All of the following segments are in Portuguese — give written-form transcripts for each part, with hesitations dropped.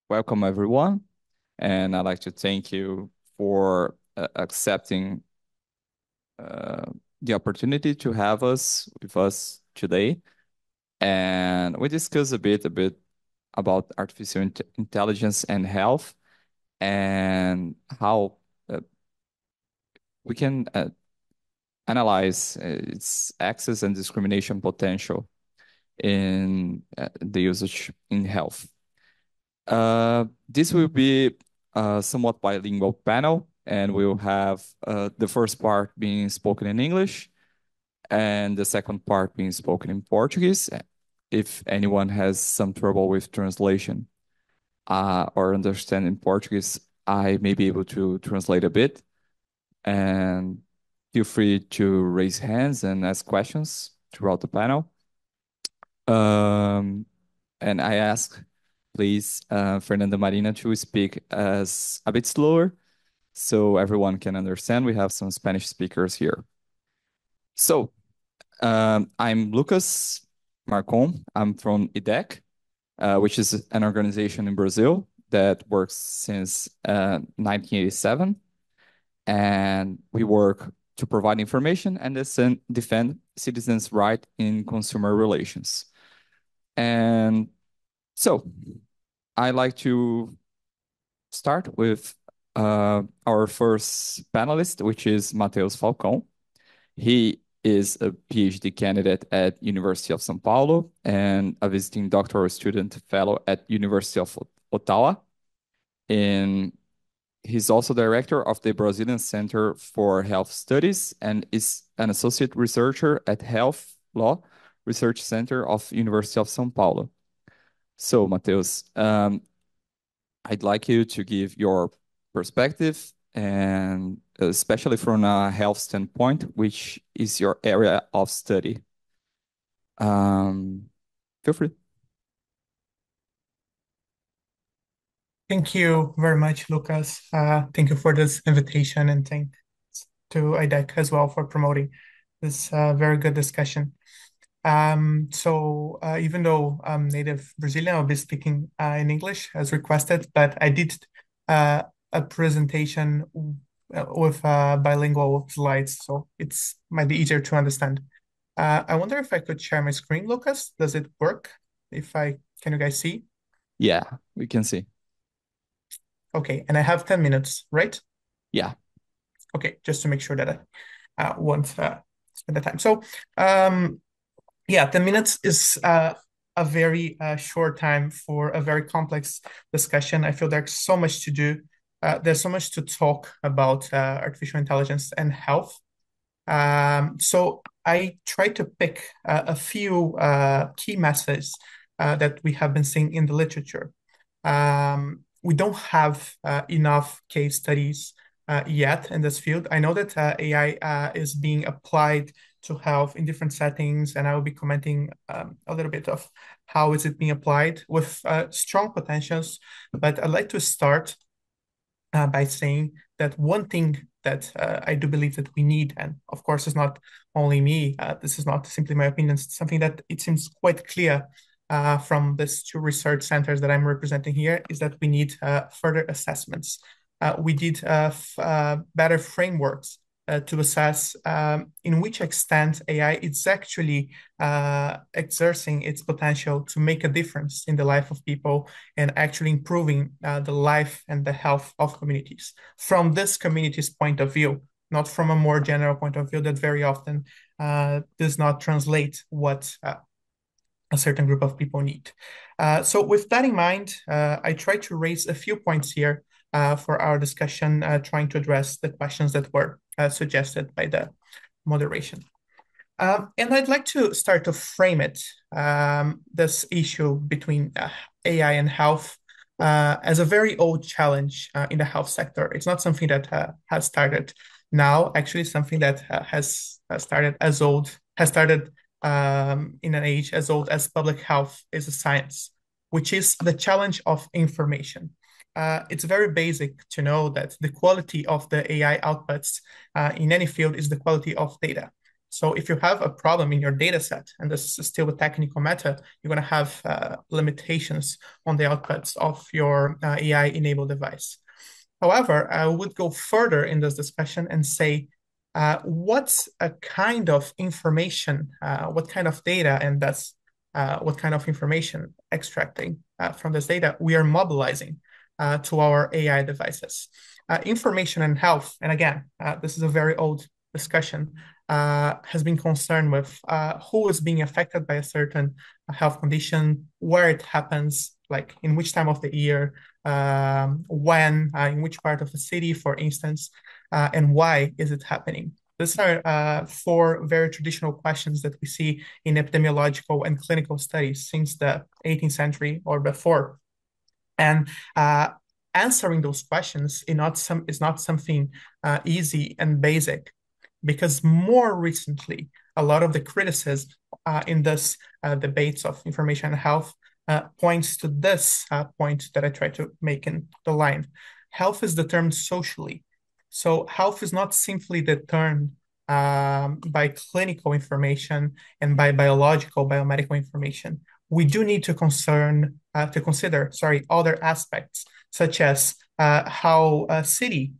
Welcome, everyone. And I'd like to thank you for accepting uh, the opportunity to have us with us today. And we discuss a bit about artificial intelligence and health and how we can analyze its access and discrimination potential in the usage in health. This will be a somewhat bilingual panel, and we'll have the first part being spoken in English and the second part being spoken in Portuguese. If anyone has some trouble with translation or understanding Portuguese, I may be able to translate a bit. And feel free to raise hands and ask questions throughout the panel. Um, and I ask, please, Fernanda Marina to speak as a bit slower so everyone can understand. We have some Spanish speakers here. So, I'm Lucas Marcon. I'm from IDEC, which is an organization in Brazil that works since 1987. And we work to provide information and defend citizens' right in consumer relations. And so I like to start with our first panelist, which is Matheus Falcão. He is a PhD candidate at University of São Paulo and a visiting doctoral student fellow at University of Ottawa. And he's also director of the Brazilian Center for Health Studies and is an associate researcher at Health Law Research Center of University of São Paulo. So, Matheus, I'd like you to give your perspective and especially from a health standpoint, which is your area of study. Um, Feel free. Thank you very much, Lucas. Thank you for this invitation and thanks to IDEC as well for promoting this very good discussion. Even though I'm native Brazilian, I'll be speaking in English as requested, but I did a presentation with bilingual slides, so it's might be easier to understand. I wonder if I could share my screen, Lucas. Does it work? Can you guys see? Yeah, we can see. Okay, and I have 10 minutes, right? Yeah. Okay, just to make sure that I won't spend the time. Yeah, 10 minutes is a very short time for a very complex discussion. I feel there's so much to do. There's so much to talk about artificial intelligence and health. So I try to pick a few key messages that we have been seeing in the literature. We don't have enough case studies yet in this field. I know that AI is being applied to health in different settings, and I will be commenting a little bit of how is it being applied with strong potentials. But I'd like to start by saying that one thing that I do believe that we need, and of course, it's not only me, this is not simply my opinion, it's something that it seems quite clear from these two research centers that I'm representing here, is that we need further assessments. We need better frameworks to assess in which extent AI is actually exerting its potential to make a difference in the life of people and actually improving the life and the health of communities from this community's point of view, not from a more general point of view that very often does not translate what a certain group of people need. So with that in mind, I try to raise a few points here for our discussion, trying to address the questions that were suggested by the moderation. And I'd like to start to frame it, this issue between AI and health, as a very old challenge in the health sector. It's not something that has started now, actually, something that has started in an age as old as public health is a science, which is the challenge of information. It's very basic to know that the quality of the AI outputs in any field is the quality of data. So if you have a problem in your data set, and this is still a technical matter, you're going to have limitations on the outputs of your AI-enabled device. However, I would go further in this discussion and say, what's a kind of information, what kind of data, and that's what kind of information extracting from this data we are mobilizing to our AI devices. Information and health, and again, this is a very old discussion, has been concerned with who is being affected by a certain health condition, where it happens, like in which time of the year, when, in which part of the city, for instance, and why is it happening? These are four very traditional questions that we see in epidemiological and clinical studies since the 18th century or before. And answering those questions is not something easy and basic, because more recently, a lot of the criticism in this debates of information and health points to this point that I try to make in the line. Health is determined socially. So health is not simply determined by clinical information and by biomedical information. We do need to consider other aspects, such as how cities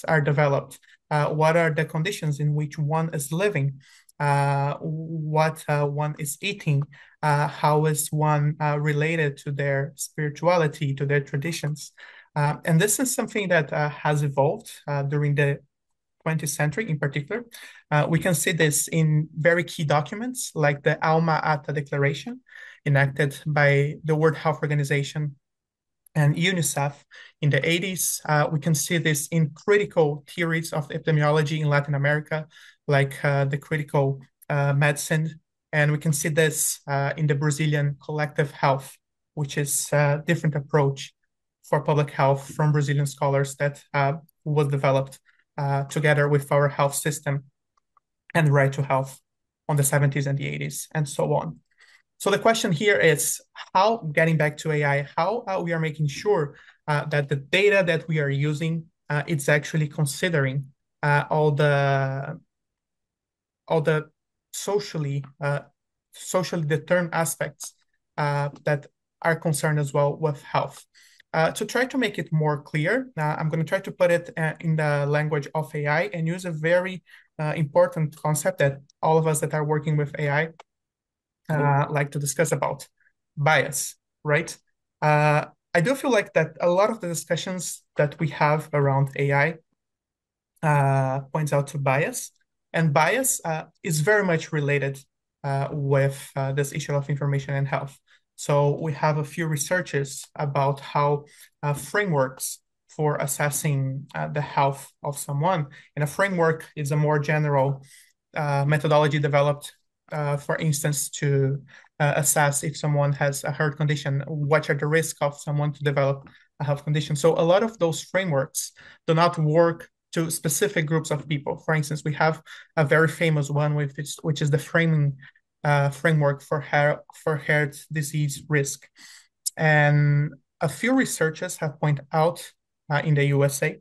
are developed, what are the conditions in which one is living, what one is eating, how is one related to their spirituality, to their traditions. And this is something that has evolved during the 20th century in particular. We can see this in very key documents like the Alma Ata Declaration, enacted by the World Health Organization and UNICEF in the 80s. We can see this in critical theories of epidemiology in Latin America, like the critical medicine. And we can see this in the Brazilian collective health, which is a different approach for public health from Brazilian scholars that was developed together with our health system and right to health on the 70s and the 80s, and so on. So the question here is how, getting back to AI, how we are making sure that the data that we are using, it's actually considering all the socially determined aspects that are concerned as well with health. To try to make it more clear, I'm going to try to put it in the language of AI and use a very important concept that all of us that are working with AI like to discuss about: bias, right? I do feel like that a lot of the discussions that we have around AI points out to bias, and bias is very much related with this issue of information and health. So we have a few researches about how frameworks for assessing the health of someone, and a framework is a more general methodology developed, for instance, to assess if someone has a heart condition, what are the risks of someone to develop a health condition. So a lot of those frameworks do not work to specific groups of people. For instance, we have a very famous one, which is the framing framework for heart disease risk. And a few researchers have pointed out in the USA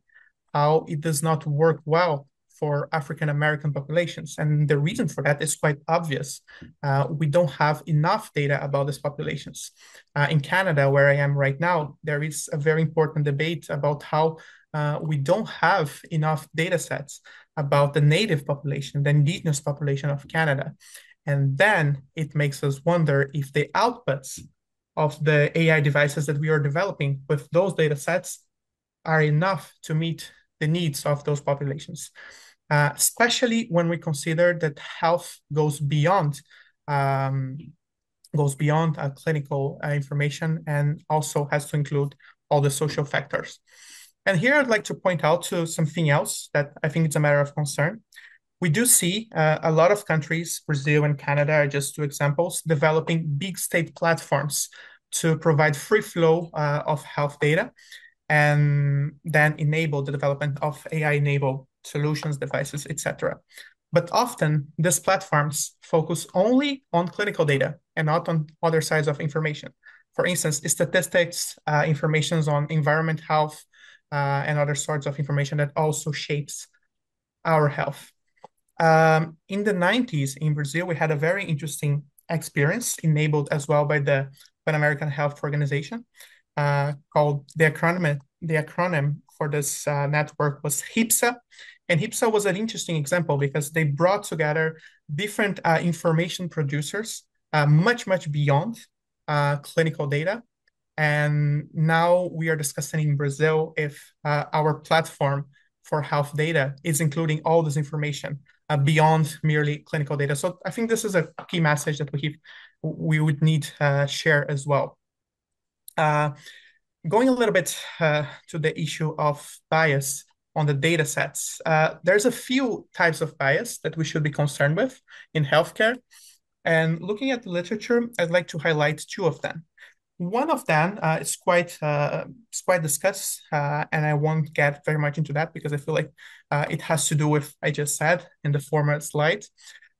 how it does not work well for African American populations. And the reason for that is quite obvious. We don't have enough data about these populations. In Canada, where I am right now, there is a very important debate about how we don't have enough data sets about the native population, the indigenous population of Canada. And then it makes us wonder if the outputs of the AI devices that we are developing with those data sets are enough to meet the needs of those populations, especially when we consider that health goes beyond clinical information and also has to include all the social factors. And here I'd like to point out to something else that I think it's a matter of concern. We do see a lot of countries, Brazil and Canada are just two examples, developing big state platforms to provide free flow of health data and then enable the development of AI-enabled solutions, devices, etc. But often these platforms focus only on clinical data and not on other sides of information. For instance, statistics, information on environment health, and other sorts of information that also shapes our health. In the 90s in Brazil, we had a very interesting experience enabled as well by the Pan American Health Organization, called the acronym for this network was HIPSA. And HIPSA was an interesting example because they brought together different information producers, much beyond clinical data. And now we are discussing in Brazil if our platform for health data is including all this information beyond merely clinical data. So I think this is a key message that we would need share as well. Uh, Going a little bit to the issue of bias on the data sets, there's a few types of bias that we should be concerned with in healthcare. And looking at the literature, I'd like to highlight two of them. One of them is quite discussed, and I won't get very much into that because I feel like it has to do with I just said in the former slide.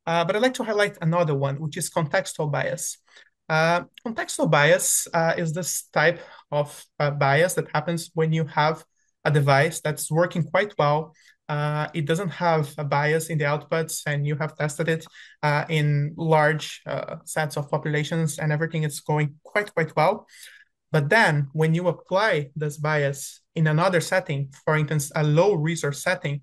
But I'd like to highlight another one, which is contextual bias. Contextual bias is this type of bias that happens when you have a device that's working quite well. It doesn't have a bias in the outputs, and you have tested it in large sets of populations, and everything is going quite well. But then when you apply this bias in another setting, for instance, a low resource setting,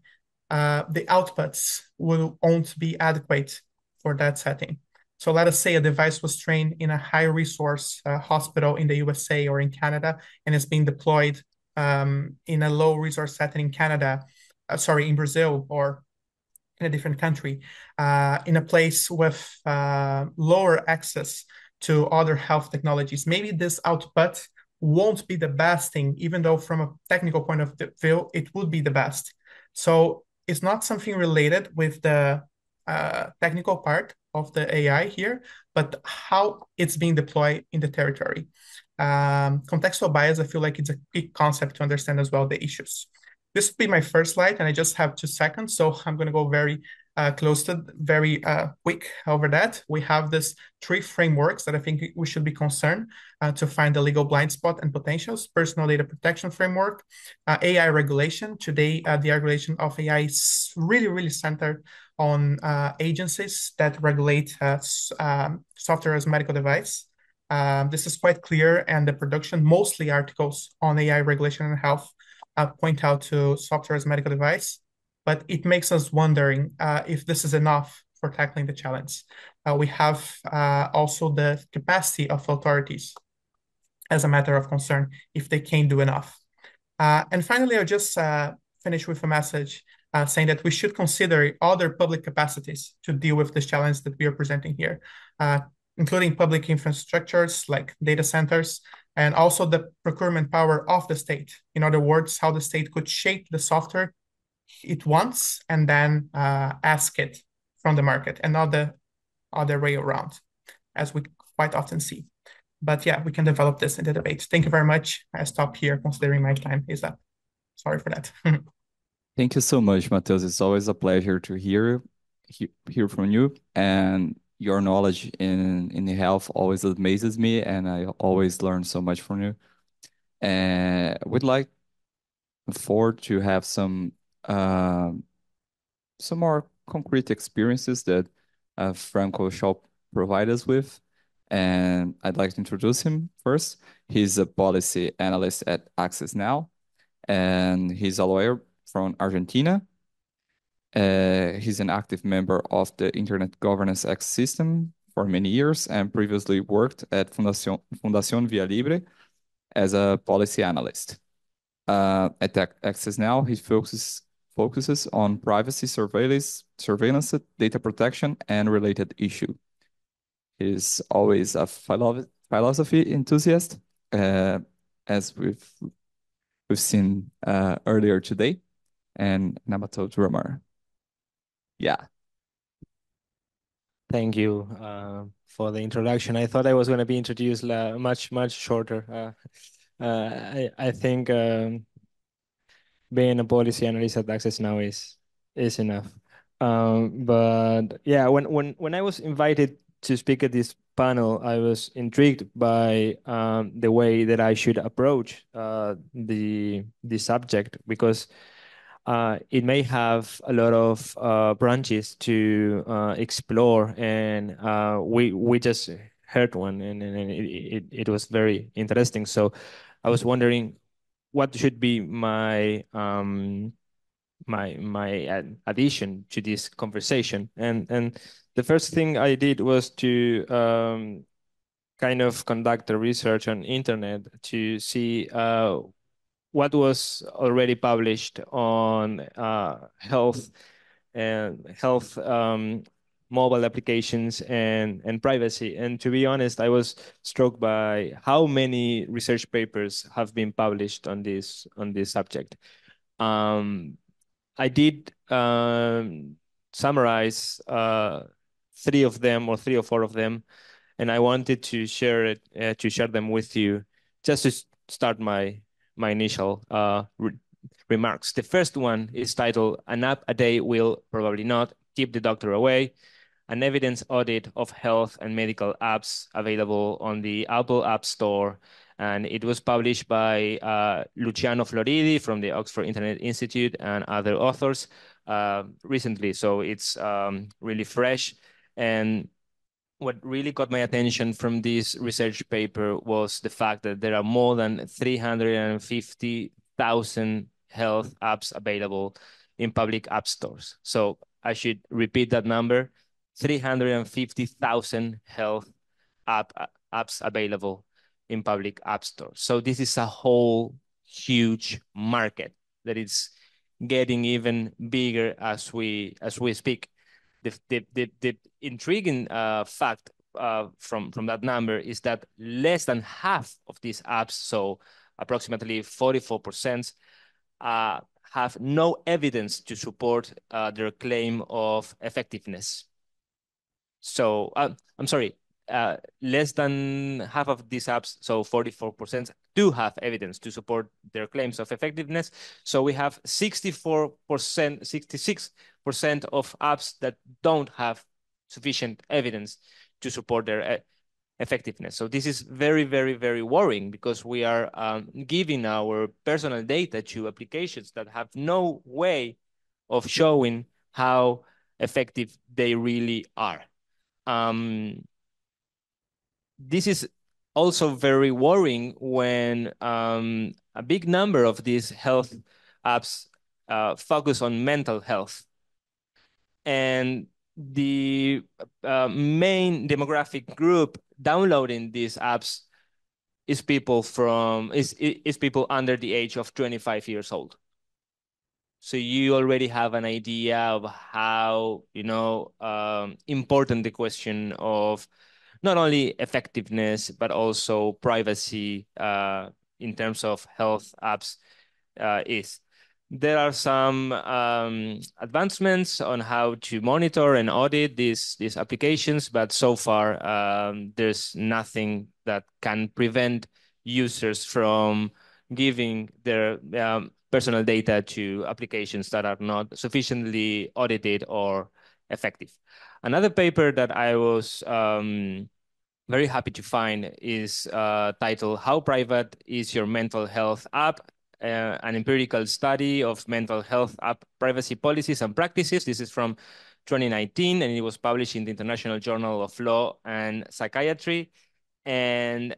the outputs won't be adequate for that setting. So let us say a device was trained in a high resource hospital in the USA or in Canada and is being deployed in a low resource setting in Canada, in Brazil or in a different country, in a place with lower access to other health technologies. Maybe this output won't be the best thing, even though from a technical point of view, it would be the best. So it's not something related with the technical part of the AI here, but how it's being deployed in the territory. Contextual bias, I feel like it's a key concept to understand as well the issues. This will be my first slide, and I just have 2 seconds, so I'm going to go very quick over that. We have this 3 frameworks that I think we should be concerned to find the legal blind spot and potentials. Personal data protection framework, AI regulation. Today, the regulation of AI is really centered on agencies that regulate software as a medical device. This is quite clear, and the production, mostly articles on AI regulation and health, point out to software as a medical device, but it makes us wondering if this is enough for tackling the challenge. We have also the capacity of authorities as a matter of concern if they can do enough. And finally, I'll just finish with a message saying that we should consider other public capacities to deal with this challenge that we are presenting here, including public infrastructures like data centers, and also the procurement power of the state. In other words, how the state could shape the software it wants and then ask it from the market, and not the other way around, as we quite often see. But yeah, we can develop this in the debate. Thank you very much. I stop here considering my time is up. Sorry for that. Thank you so much, Matheus. It's always a pleasure to hear from you, and your knowledge in the health always amazes me, and I always learn so much from you. And we'd like forward to have some more concrete experiences that Franco shall provide us with. And I'd like to introduce him first. He's a policy analyst at Access Now, and he's a lawyer from Argentina. He's an active member of the Internet Governance X system for many years and previously worked at Fundación Via Libre as a policy analyst. At Access Now, he focuses on privacy surveillance, data protection, and related issue. He's always a philosophy enthusiast, as we've seen earlier today, and Namato drummer. Yeah. Thank you for the introduction. I thought I was going to be introduced much shorter. I think being a policy analyst at Access Now is enough. But yeah, when I was invited to speak at this panel, I was intrigued by the way that I should approach the subject, because it may have a lot of branches to explore, and we just heard one, and it was very interesting. So I was wondering what should be my addition to this conversation, and the first thing I did was to kind of conduct a research on internet to see what was already published on health and health mobile applications and privacy. And to be honest, I was struck by how many research papers have been published on this subject. Um, I did summarize three of them, or three or four of them, and I wanted to share them with you, just to start my initial remarks. The first one is titled "An app a day will probably not keep the doctor away: an evidence audit of health and medical apps available on the Apple App Store." And it was published by Luciano Floridi from the Oxford Internet Institute and other authors recently. So it's really fresh. And what really caught my attention from this research paper was the fact that there are more than 350,000 health apps available in public app stores. So I should repeat that number: 350,000 health apps available in public app stores. So this is a whole huge market that is getting even bigger as we speak. The intriguing fact from that number is that less than half of these apps, so approximately 44%, have no evidence to support their claim of effectiveness. So I'm sorry, less than half of these apps, so 44%, do have evidence to support their claims of effectiveness. So we have 64%, 66% of apps that don't have sufficient evidence to support their effectiveness. So this is very, very, very worrying, because we are giving our personal data to applications that have no way of showing how effective they really are. This is also very worrying when a big number of these health apps focus on mental health. And the main demographic group downloading these apps is people people under the age of 25 years old. So you already have an idea of how important the question of not only effectiveness but also privacy in terms of health apps is. There are some advancements on how to monitor and audit these applications, but so far there's nothing that can prevent users from giving their personal data to applications that are not sufficiently audited or effective. Another paper that I was very happy to find is titled "How Private is Your Mental Health App? An empirical study of mental health app privacy policies and practices." This is from 2019, and it was published in the International Journal of Law and Psychiatry. And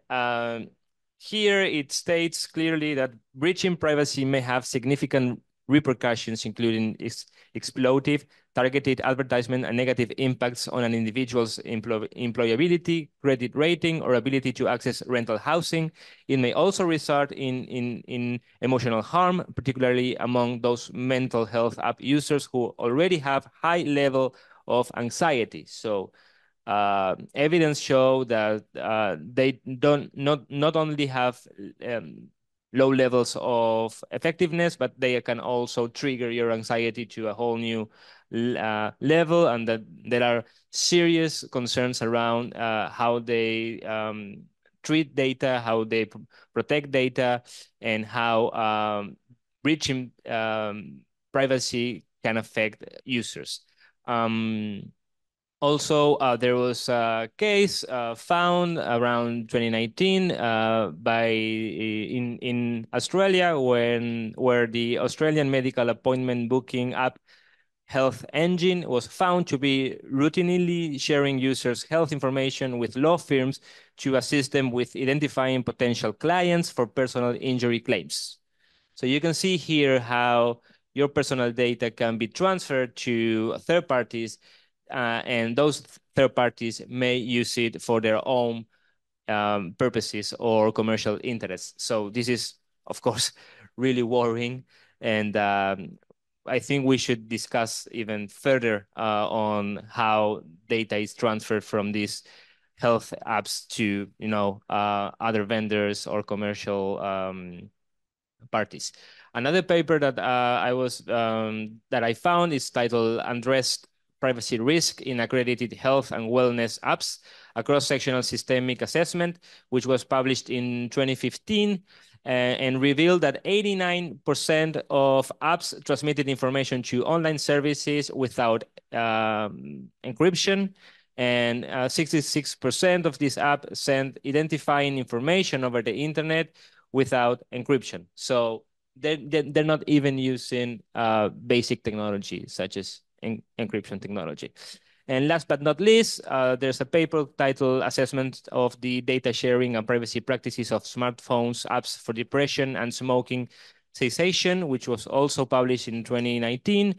here it states clearly that breaching privacy may have significant repercussions, including exploitative, targeted advertisement, and negative impacts on an individual's employability, credit rating, or ability to access rental housing. It may also result in emotional harm, particularly among those mental health app users who already have high level of anxiety. So evidence show that they not only have low levels of effectiveness, but they can also trigger your anxiety to a whole new level, and that there are serious concerns around how they treat data, how they protect data, and how breaching privacy can affect users. Also, there was a case found around 2019 in Australia where the Australian medical appointment booking app Health Engine was found to be routinely sharing users' health information with law firms to assist them with identifying potential clients for personal injury claims. So you can see here how your personal data can be transferred to third parties, and those third parties may use it for their own purposes or commercial interests. So this is, of course, really worrying, and I think we should discuss even further on how data is transferred from these health apps to other vendors or commercial parties. Another paper that that I found is titled "Undressed Privacy Risk in Accredited Health and Wellness Apps: A Cross-Sectional Systemic Assessment," which was published in 2015 and revealed that 89% of apps transmitted information to online services without encryption, and 66% of these apps sent identifying information over the internet without encryption. So they're not even using basic technology such as encryption technology. And last but not least, there's a paper titled "Assessment of the Data Sharing and Privacy Practices of Smartphones, Apps for Depression and Smoking Cessation," which was also published in 2019,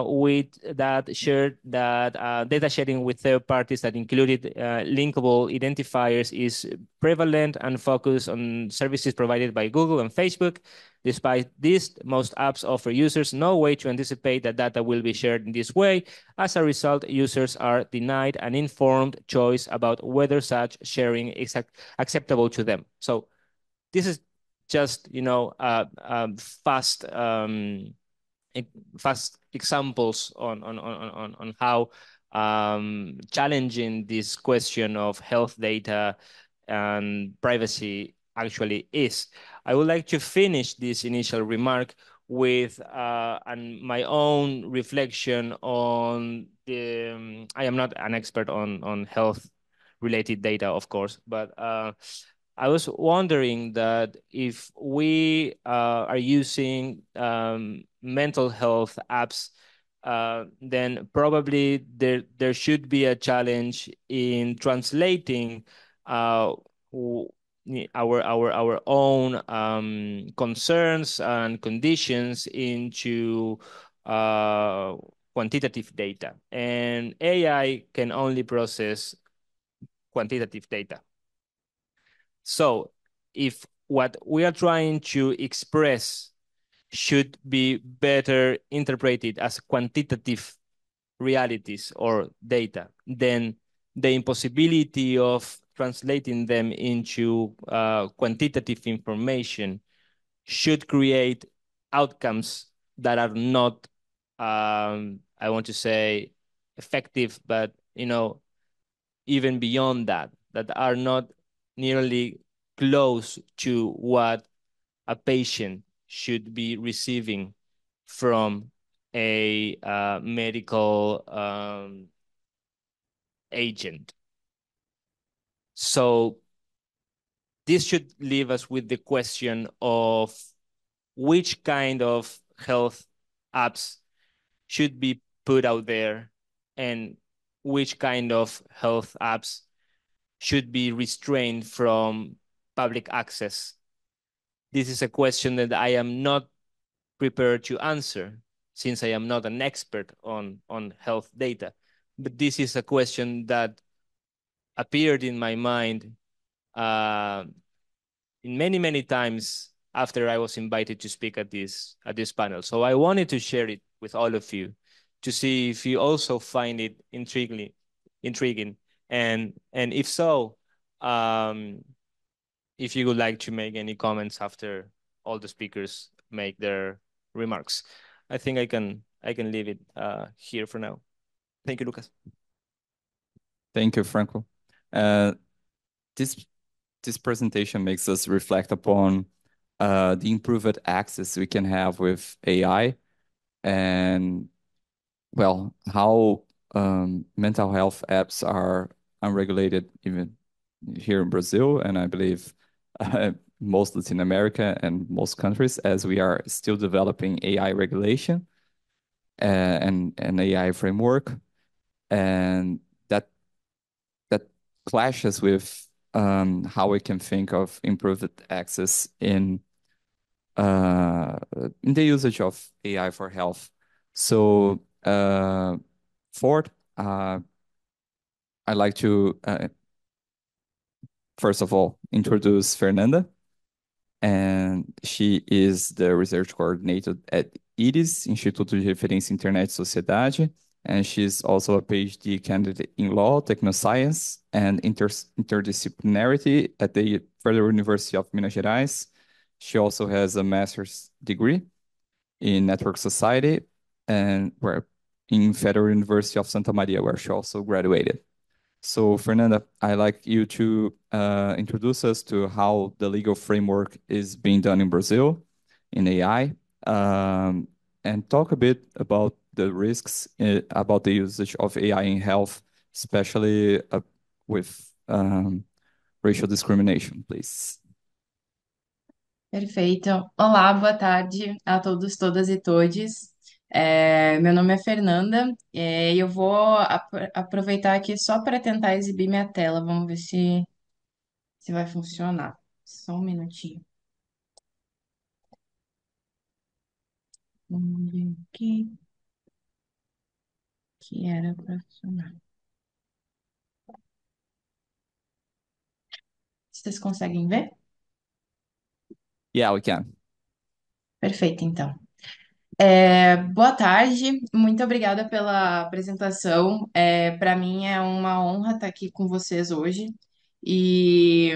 with that shared that data sharing with third parties that included linkable identifiers is prevalent and focused on services provided by Google and Facebook. Despite this, most apps offer users no way to anticipate that data will be shared in this way. As a result, users are denied an informed choice about whether such sharing is acceptable to them. So this is just, fast examples on how challenging this question of health data and privacy actually is. I would like to finish this initial remark with my own reflection on the. I am not an expert on health related data, of course, but I was wondering that if we are using mental health apps, then probably there should be a challenge in translating our own concerns and conditions into quantitative data, and AI can only process quantitative data. So if what we are trying to express should be better interpreted as quantitative realities or data, then the impossibility of translating them into quantitative information should create outcomes that are not, I want to say, effective, but even beyond that are not nearly close to what a patient should be receiving from a medical agent. So this should leave us with the question of which kind of health apps should be put out there and which kind of health apps should be restrained from public access. This is a question that I am not prepared to answer since I am not an expert on health data. But this is a question that appeared in my mind in many times after I was invited to speak at this panel. So I wanted to share it with all of you to see if you also find it intriguing, and if so, if you would like to make any comments after all the speakers make their remarks. I think I can leave it here for now. Thank you, Lucas. Thank you, Franco. This presentation makes us reflect upon the improved access we can have with AI, and well, how mental health apps are unregulated even here in Brazil, and I believe most Latin America and most countries, as we are still developing AI regulation and AI framework, and that clashes with how we can think of improved access in the usage of AI for health. So, Ford, I'd like to first of all introduce Fernanda, and she is the research coordinator at IRIS, Instituto de Referência Internet e Sociedade, and she's also a PhD candidate in law, technoscience, and interdisciplinarity at the Federal University of Minas Gerais. She also has a master's degree in network society and where in Federal University of Santa Maria, where she also graduated. So, Fernanda, I'd like you to introduce us to how the legal framework is being done in Brazil in AI, and talk a bit about the risks about the usage of AI in health, especially with racial discrimination, please. Perfeito. Olá, boa tarde a todos, todas e todes. Meu nome é Fernanda, e eu vou aproveitar aqui só para tentar exibir minha tela. Vamos ver se vai funcionar. Só um minutinho. Vamos ver aqui, que era para funcionar. Vocês conseguem ver? Yeah, we can. Perfeito, então. Boa tarde, muito obrigada pela apresentação. Para mim é uma honra estar aqui com vocês hoje e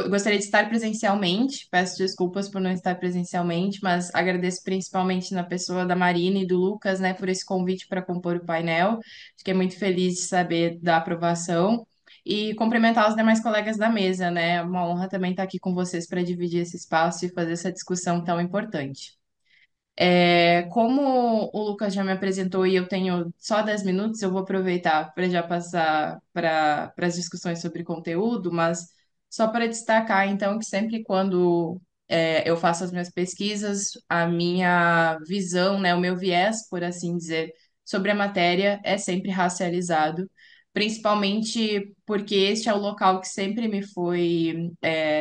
gostaria de estar presencialmente. Peço desculpas por não estar presencialmente, mas agradeço principalmente na pessoa da Marina e do Lucas, né, por esse convite para compor o painel. Fiquei muito feliz de saber da aprovação e cumprimentar os demais colegas da mesa, né? É uma honra também estar aqui com vocês para dividir esse espaço e fazer essa discussão tão importante. Como o Lucas já me apresentou e eu tenho só 10 minutos, eu vou aproveitar para já passar para as discussões sobre conteúdo, mas só para destacar, então, que sempre quando eu faço as minhas pesquisas, a minha visão, né, o meu viés, por assim dizer, sobre a matéria é sempre racializado, principalmente porque este é o local que sempre me foi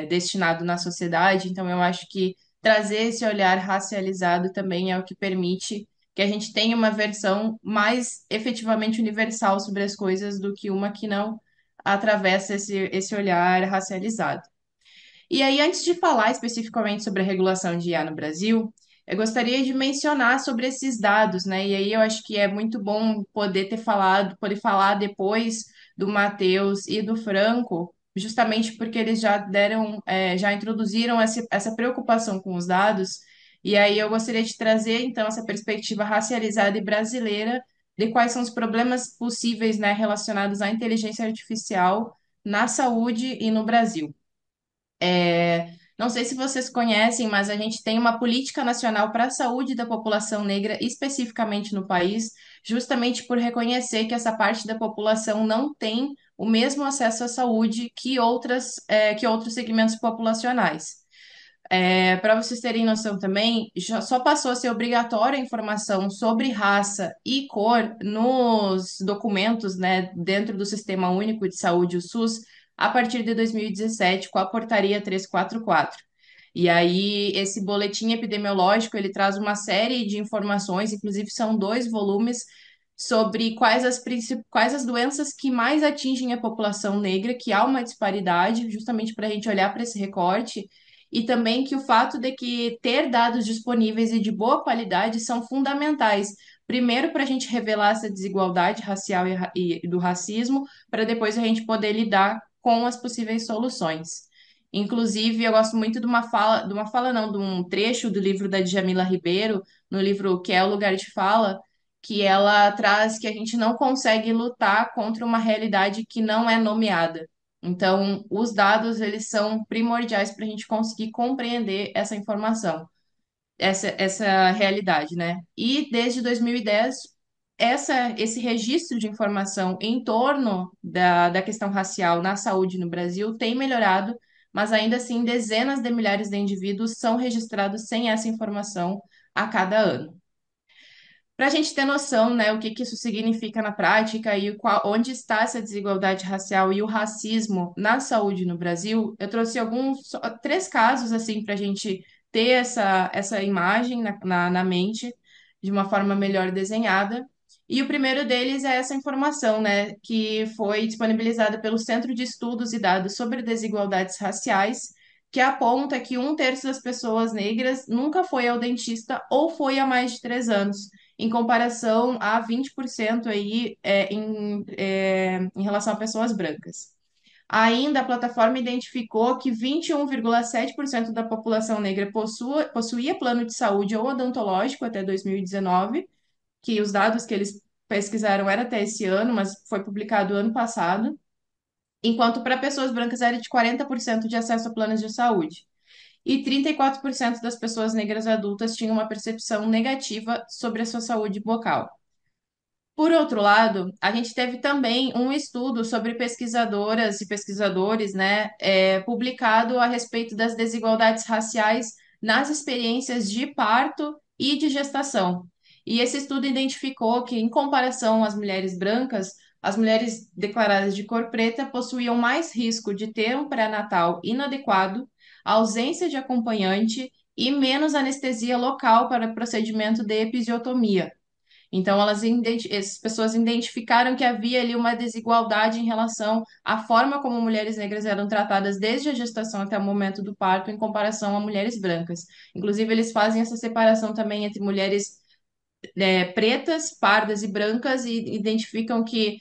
destinado na sociedade, então eu acho que trazer esse olhar racializado também é o que permite que a gente tenha uma versão mais efetivamente universal sobre as coisas do que uma que não atravessa esse olhar racializado. E aí, antes de falar especificamente sobre a regulação de IA no Brasil, eu gostaria de mencionar sobre esses dados, né? E aí eu acho que é muito bom poder falar depois do Matheus e do Franco, justamente porque eles já deram, já introduziram essa preocupação com os dados. E aí eu gostaria de trazer, então, essa perspectiva racializada e brasileira de quais são os problemas possíveis, né, relacionados à inteligência artificial na saúde e no Brasil. Não sei se vocês conhecem, mas a gente tem uma política nacional para a saúde da população negra, especificamente no país, justamente por reconhecer que essa parte da população não tem o mesmo acesso à saúde que outros segmentos populacionais. Para vocês terem noção também, só passou a ser obrigatória a informação sobre raça e cor nos documentos, né, dentro do Sistema Único de Saúde, o SUS, a partir de 2017, com a Portaria 344. E aí, esse boletim epidemiológico, ele traz uma série de informações, inclusive são 2 volumes, sobre quais as doenças que mais atingem a população negra, que há uma disparidade, justamente para a gente olhar para esse recorte e também que o fato de que ter dados disponíveis e de boa qualidade são fundamentais. Primeiro, para a gente revelar essa desigualdade racial e do racismo, para depois a gente poder lidar com as possíveis soluções. Inclusive, eu gosto muito de um trecho do livro da Djamila Ribeiro, no livro Que é o Lugar de Fala, que ela traz que a gente não consegue lutar contra uma realidade que não é nomeada. Então, os dados, eles são primordiais para a gente conseguir compreender essa informação, essa realidade, né? E desde 2010, esse registro de informação em torno da questão racial na saúde no Brasil tem melhorado, mas ainda assim dezenas de milhares de indivíduos são registrados sem essa informação a cada ano. Para a gente ter noção, né, o que que isso significa na prática e onde está essa desigualdade racial e o racismo na saúde no Brasil, eu trouxe três casos assim para a gente ter essa imagem na mente de uma forma melhor desenhada. E o primeiro deles é essa informação, né, que foi disponibilizada pelo Centro de Estudos e Dados sobre Desigualdades Raciais, que aponta que um terço das pessoas negras nunca foi ao dentista ou foi há mais de 3 anos em comparação a 20% aí em relação a pessoas brancas. Ainda, a plataforma identificou que 21,7% da população negra possuía plano de saúde ou odontológico até 2019, que os dados que eles pesquisaram era até esse ano, mas foi publicado ano passado, enquanto para pessoas brancas era de 40% de acesso a planos de saúde. E 34% das pessoas negras adultas tinham uma percepção negativa sobre a sua saúde bucal. Por outro lado, a gente teve também um estudo sobre pesquisadoras e pesquisadores, né, publicado a respeito das desigualdades raciais nas experiências de parto e de gestação. E esse estudo identificou que, em comparação às mulheres brancas, as mulheres declaradas de cor preta possuíam mais risco de ter um pré-natal inadequado, ausência de acompanhante e menos anestesia local para procedimento de episiotomia. Então, essas pessoas identificaram que havia ali uma desigualdade em relação à forma como mulheres negras eram tratadas desde a gestação até o momento do parto, em comparação a mulheres brancas. Inclusive, eles fazem essa separação também entre mulheres, pretas, pardas e brancas, e identificam que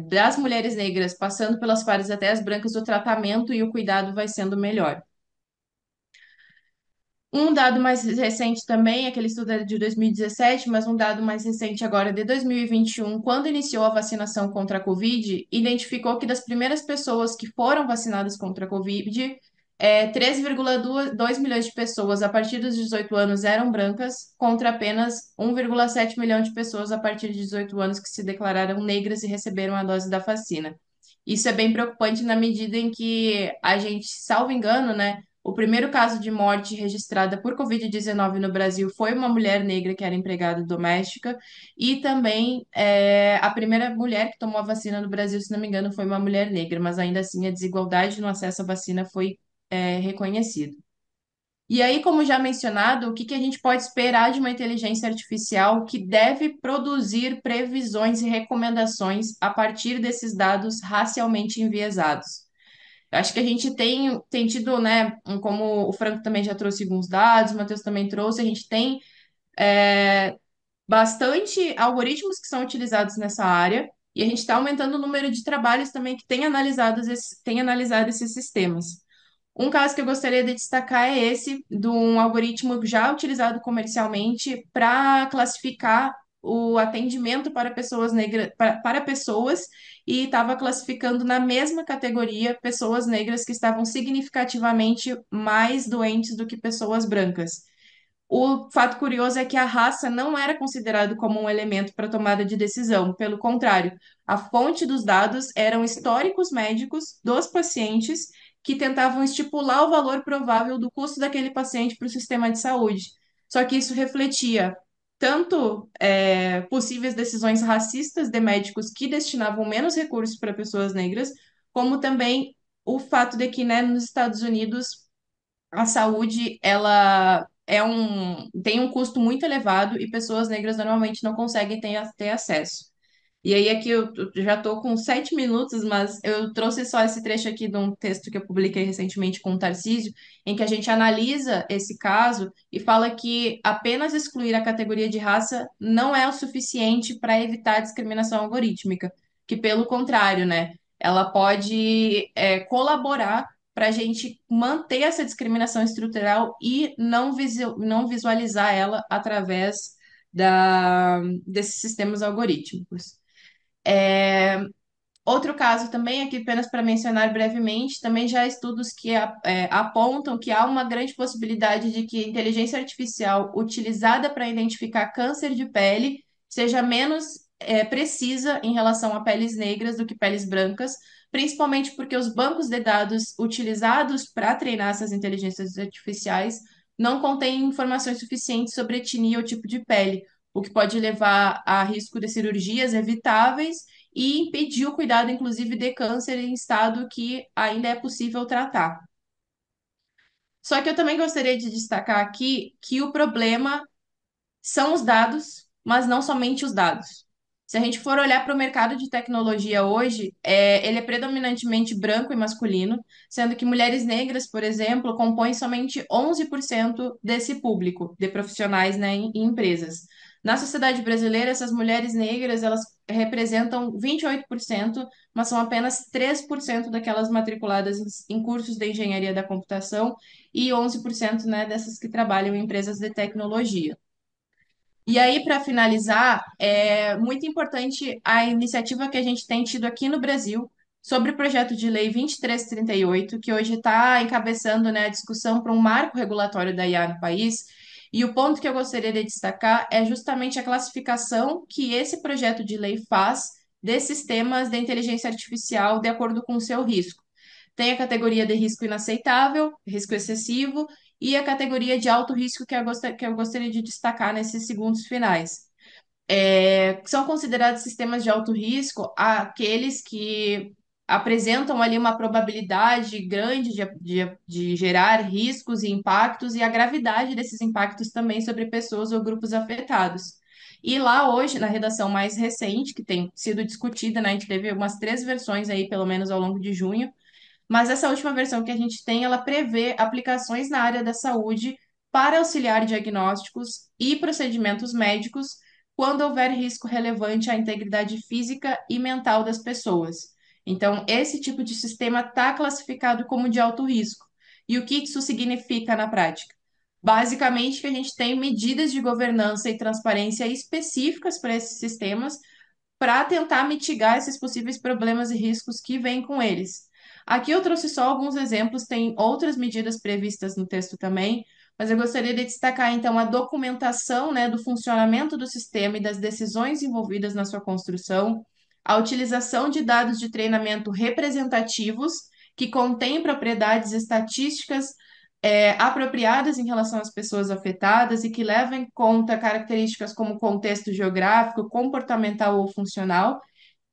das mulheres negras, passando pelas pardas até as brancas, o tratamento e o cuidado vai sendo melhor. Um dado mais recente também, aquele estudo é de 2017, mas um dado mais recente agora de 2021, quando iniciou a vacinação contra a Covid, identificou que das primeiras pessoas que foram vacinadas contra a Covid, 13,2 milhões de pessoas a partir dos 18 anos eram brancas, contra apenas 1,7 milhão de pessoas a partir de 18 anos que se declararam negras e receberam a dose da vacina. Isso é bem preocupante na medida em que a gente, salvo engano, né? O primeiro caso de morte registrada por Covid-19 no Brasil foi uma mulher negra que era empregada doméstica, e também a primeira mulher que tomou a vacina no Brasil, se não me engano, foi uma mulher negra, mas ainda assim a desigualdade no acesso à vacina foi reconhecida. E aí, como já mencionado, o que que a gente pode esperar de uma inteligência artificial que deve produzir previsões e recomendações a partir desses dados racialmente enviesados? Eu acho que a gente tem tido, né, como o Franco também já trouxe alguns dados, o Matheus também trouxe, a gente tem bastante algoritmos que são utilizados nessa área, e a gente está aumentando o número de trabalhos também que têm analisado esses sistemas. Um caso que eu gostaria de destacar é esse, de um algoritmo já utilizado comercialmente para classificar o atendimento para pessoas negras, para pessoas, e estava classificando na mesma categoria pessoas negras que estavam significativamente mais doentes do que pessoas brancas. O fato curioso é que a raça não era considerado como um elemento para tomada de decisão. Pelo contrário, a fonte dos dados eram históricos médicos dos pacientes que tentavam estipular o valor provável do custo daquele paciente para o sistema de saúde. Só que isso refletia tanto possíveis decisões racistas de médicos que destinavam menos recursos para pessoas negras, como também o fato de que, né, nos Estados Unidos a saúde, ela tem um custo muito elevado e pessoas negras normalmente não conseguem ter acesso. E aí aqui eu já estou com 7 minutos, mas eu trouxe só esse trecho aqui de um texto que eu publiquei recentemente com o Tarcísio, em que a gente analisa esse caso e fala que apenas excluir a categoria de raça não é o suficiente para evitar a discriminação algorítmica, que pelo contrário, né, ela pode colaborar para a gente manter essa discriminação estrutural e não visualizar ela através desses sistemas algorítmicos. Outro caso também, aqui apenas para mencionar brevemente, também já há estudos que apontam que há uma grande possibilidade de que a inteligência artificial utilizada para identificar câncer de pele seja menos precisa em relação a peles negras do que peles brancas, principalmente porque os bancos de dados utilizados para treinar essas inteligências artificiais não contêm informações suficientes sobre etnia ou tipo de pele, o que pode levar a risco de cirurgias evitáveis e impedir o cuidado, inclusive, de câncer em estado que ainda é possível tratar. Só que eu também gostaria de destacar aqui que o problema são os dados, mas não somente os dados. Se a gente for olhar para o mercado de tecnologia hoje, ele é predominantemente branco e masculino, sendo que mulheres negras, por exemplo, compõem somente 11% desse público de profissionais, né, em empresas. Na sociedade brasileira, essas mulheres negras, elas representam 28%, mas são apenas 3% daquelas matriculadas em cursos de engenharia da computação e 11%, né, dessas que trabalham em empresas de tecnologia. E aí, para finalizar, é muito importante a iniciativa que a gente tem tido aqui no Brasil sobre o projeto de lei 2338, que hoje está encabeçando, né, a discussão para um marco regulatório da IA no país. E o ponto que eu gostaria de destacar é justamente a classificação que esse projeto de lei faz desses sistemas de inteligência artificial de acordo com o seu risco. Tem a categoria de risco inaceitável, risco excessivo, e a categoria de alto risco que eu gostaria de destacar nesses segundos finais. São considerados sistemas de alto risco aqueles que apresentam ali uma probabilidade grande de gerar riscos e impactos, e a gravidade desses impactos também sobre pessoas ou grupos afetados. E lá hoje, na redação mais recente, que tem sido discutida, né, a gente teve umas 3 versões aí, pelo menos ao longo de junho, mas essa última versão que a gente tem, ela prevê aplicações na área da saúde para auxiliar diagnósticos e procedimentos médicos quando houver risco relevante à integridade física e mental das pessoas. Então, esse tipo de sistema está classificado como de alto risco. E o que isso significa na prática? Basicamente, que a gente tem medidas de governança e transparência específicas para esses sistemas para tentar mitigar esses possíveis problemas e riscos que vêm com eles. Aqui eu trouxe só alguns exemplos, tem outras medidas previstas no texto também, mas eu gostaria de destacar então a documentação, né, do funcionamento do sistema e das decisões envolvidas na sua construção, a utilização de dados de treinamento representativos que contêm propriedades estatísticas apropriadas em relação às pessoas afetadas e que levam em conta características como contexto geográfico, comportamental ou funcional,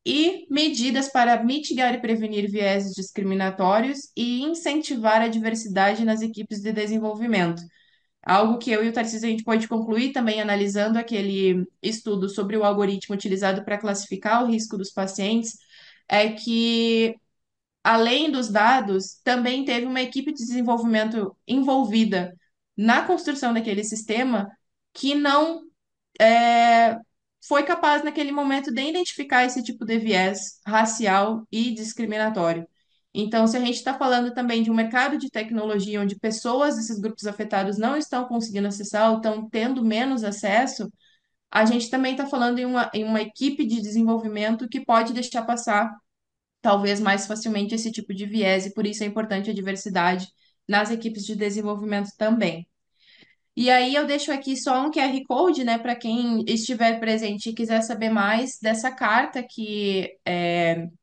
e medidas para mitigar e prevenir vieses discriminatórios e incentivar a diversidade nas equipes de desenvolvimento. Algo que eu e o Tarcísio a gente pode concluir também analisando aquele estudo sobre o algoritmo utilizado para classificar o risco dos pacientes, é que além dos dados, também teve uma equipe de desenvolvimento envolvida na construção daquele sistema que não é, foi capaz, naquele momento, de identificar esse tipo de viés racial e discriminatório. Então, se a gente está falando também de um mercado de tecnologia onde pessoas desses grupos afetados não estão conseguindo acessar ou estão tendo menos acesso, a gente também está falando em uma equipe de desenvolvimento que pode deixar passar talvez mais facilmente esse tipo de viés, e por isso é importante a diversidade nas equipes de desenvolvimento também. E aí eu deixo aqui só um QR Code, né, para quem estiver presente e quiser saber mais dessa carta que,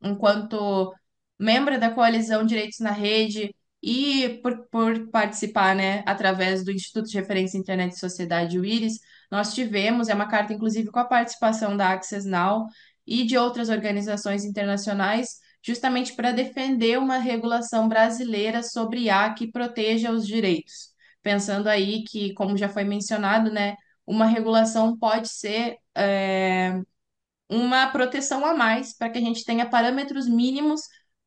enquanto membro da coalizão Direitos na Rede e por participar, né, através do Instituto de Referência Internet e Sociedade, o IRIS, nós tivemos, é uma carta inclusive com a participação da Access Now e de outras organizações internacionais, justamente para defender uma regulação brasileira sobre IA que proteja os direitos, pensando aí que, como já foi mencionado, né, uma regulação pode ser uma proteção a mais para que a gente tenha parâmetros mínimos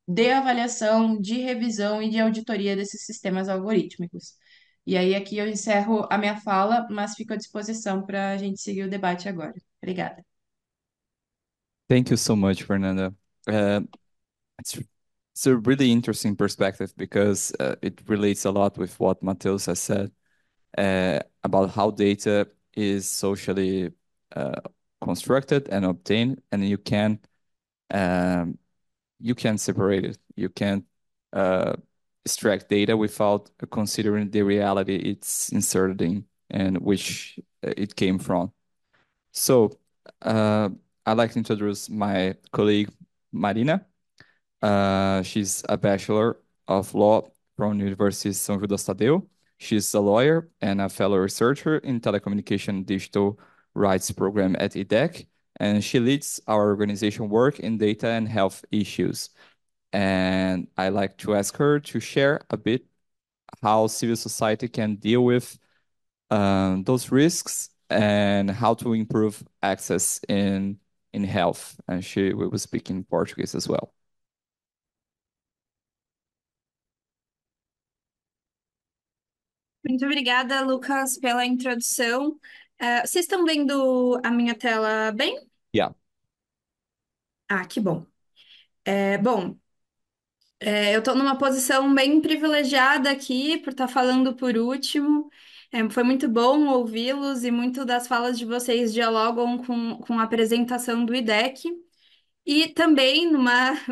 de avaliação, de revisão e de auditoria desses sistemas algorítmicos. E aí aqui eu encerro a minha fala, mas fico à disposição para a gente seguir o debate agora. Obrigada. Thank you so much, Fernanda. Uh, it's, it's a really interesting perspective because it relates a lot with what Mateus has said about how data is socially uh, constructed and obtained, and um, you can separate it. You can't uh, extract data without considering the reality it's inserted in and which it came from. So uh, I'd like to introduce my colleague Marina. She's a Bachelor of Law from University of São Judas Tadeu. She's a lawyer and a fellow researcher in telecommunication digital rights program at EDEC, and she leads our organization work in data and health issues. And I like to ask her to share a bit how civil society can deal with those risks and how to improve access in health. And she will speak in Portuguese as well. Muito obrigada, Lucas, pela introdução. Vocês estão vendo a minha tela bem? Yeah. Ah, que bom. Bom, eu estou numa posição bem privilegiada aqui por estar falando por último. Foi muito bom ouvi-los e muito das falas de vocês dialogam com a apresentação do IDEC. E também,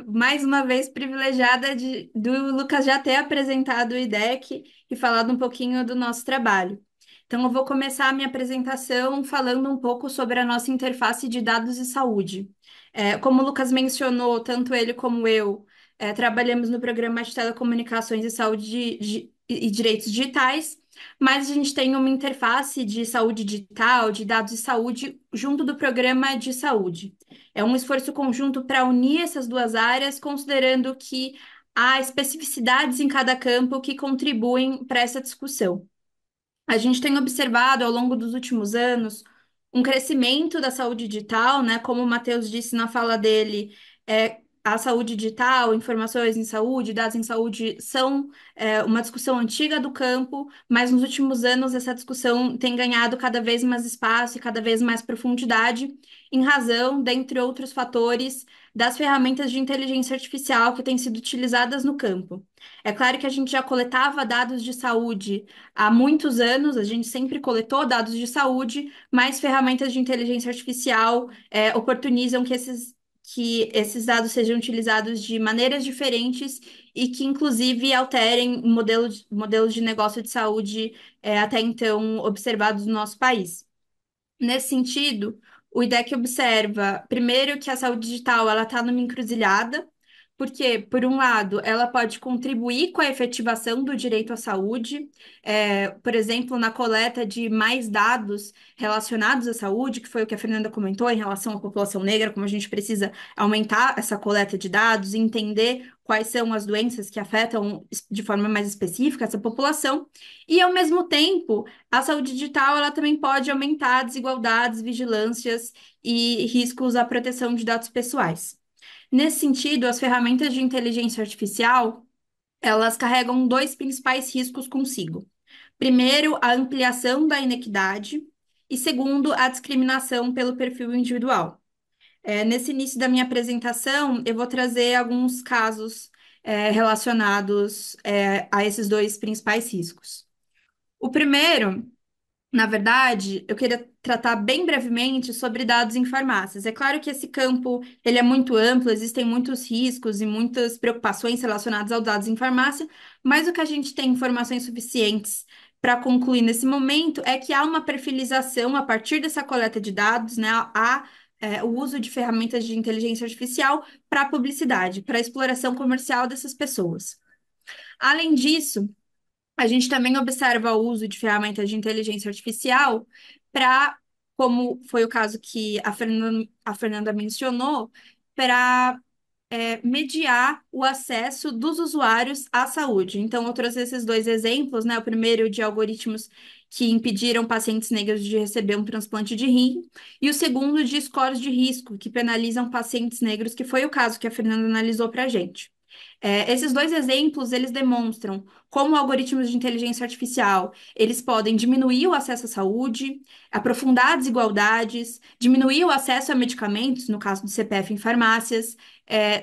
mais uma vez, privilegiada do Lucas já ter apresentado o IDEC e falado um pouquinho do nosso trabalho. Então, eu vou começar a minha apresentação falando um pouco sobre a nossa interface de dados e saúde. Como o Lucas mencionou, tanto ele como eu trabalhamos no programa de telecomunicações e saúde e direitos digitais, mas a gente tem uma interface de saúde digital, de dados e saúde, junto do programa de saúde. É um esforço conjunto para unir essas duas áreas, considerando que há especificidades em cada campo que contribuem para essa discussão. A gente tem observado ao longo dos últimos anos um crescimento da saúde digital, né? Como o Matheus disse na fala dele, a saúde digital, informações em saúde, dados em saúde são uma discussão antiga do campo, mas nos últimos anos essa discussão tem ganhado cada vez mais espaço e cada vez mais profundidade, em razão, dentre outros fatores, das ferramentas de inteligência artificial que têm sido utilizadas no campo. É claro que a gente já coletava dados de saúde há muitos anos, a gente sempre coletou dados de saúde, mas ferramentas de inteligência artificial oportunizam que esses dados sejam utilizados de maneiras diferentes e que, inclusive, alterem modelos de negócio de saúde até então observados no nosso país. Nesse sentido, o IDEC observa, primeiro, que a saúde digital ela está numa encruzilhada, porque, por um lado, ela pode contribuir com a efetivação do direito à saúde, por exemplo, na coleta de mais dados relacionados à saúde, que foi o que a Fernanda comentou em relação à população negra, como a gente precisa aumentar essa coleta de dados, entender quais são as doenças que afetam de forma mais específica essa população, e, ao mesmo tempo, a saúde digital ela também pode aumentar desigualdades, vigilâncias e riscos à proteção de dados pessoais. Nesse sentido, as ferramentas de inteligência artificial, elas carregam dois principais riscos consigo. Primeiro, a ampliação da inequidade e segundo, a discriminação pelo perfil individual. Nesse início da minha apresentação, eu vou trazer alguns casos relacionados a esses dois principais riscos. O primeiro, na verdade, eu queria tratar bem brevemente sobre dados em farmácias. É claro que esse campo ele é muito amplo, existem muitos riscos e muitas preocupações relacionadas aos dados em farmácia, mas o que a gente tem informações suficientes para concluir nesse momento é que há uma perfilização a partir dessa coleta de dados, né? Há o uso de ferramentas de inteligência artificial para publicidade, para exploração comercial dessas pessoas. Além disso, a gente também observa o uso de ferramentas de inteligência artificial para, como foi o caso que a Fernanda mencionou, para mediar o acesso dos usuários à saúde. Então, eu trouxe esses dois exemplos, né? O primeiro de algoritmos que impediram pacientes negros de receber um transplante de rim, e o segundo de scores de risco, que penalizam pacientes negros, que foi o caso que a Fernanda analisou para a gente. Esses dois exemplos, eles demonstram como algoritmos de inteligência artificial, eles podem diminuir o acesso à saúde, aprofundar desigualdades, diminuir o acesso a medicamentos, no caso do CPF em farmácias,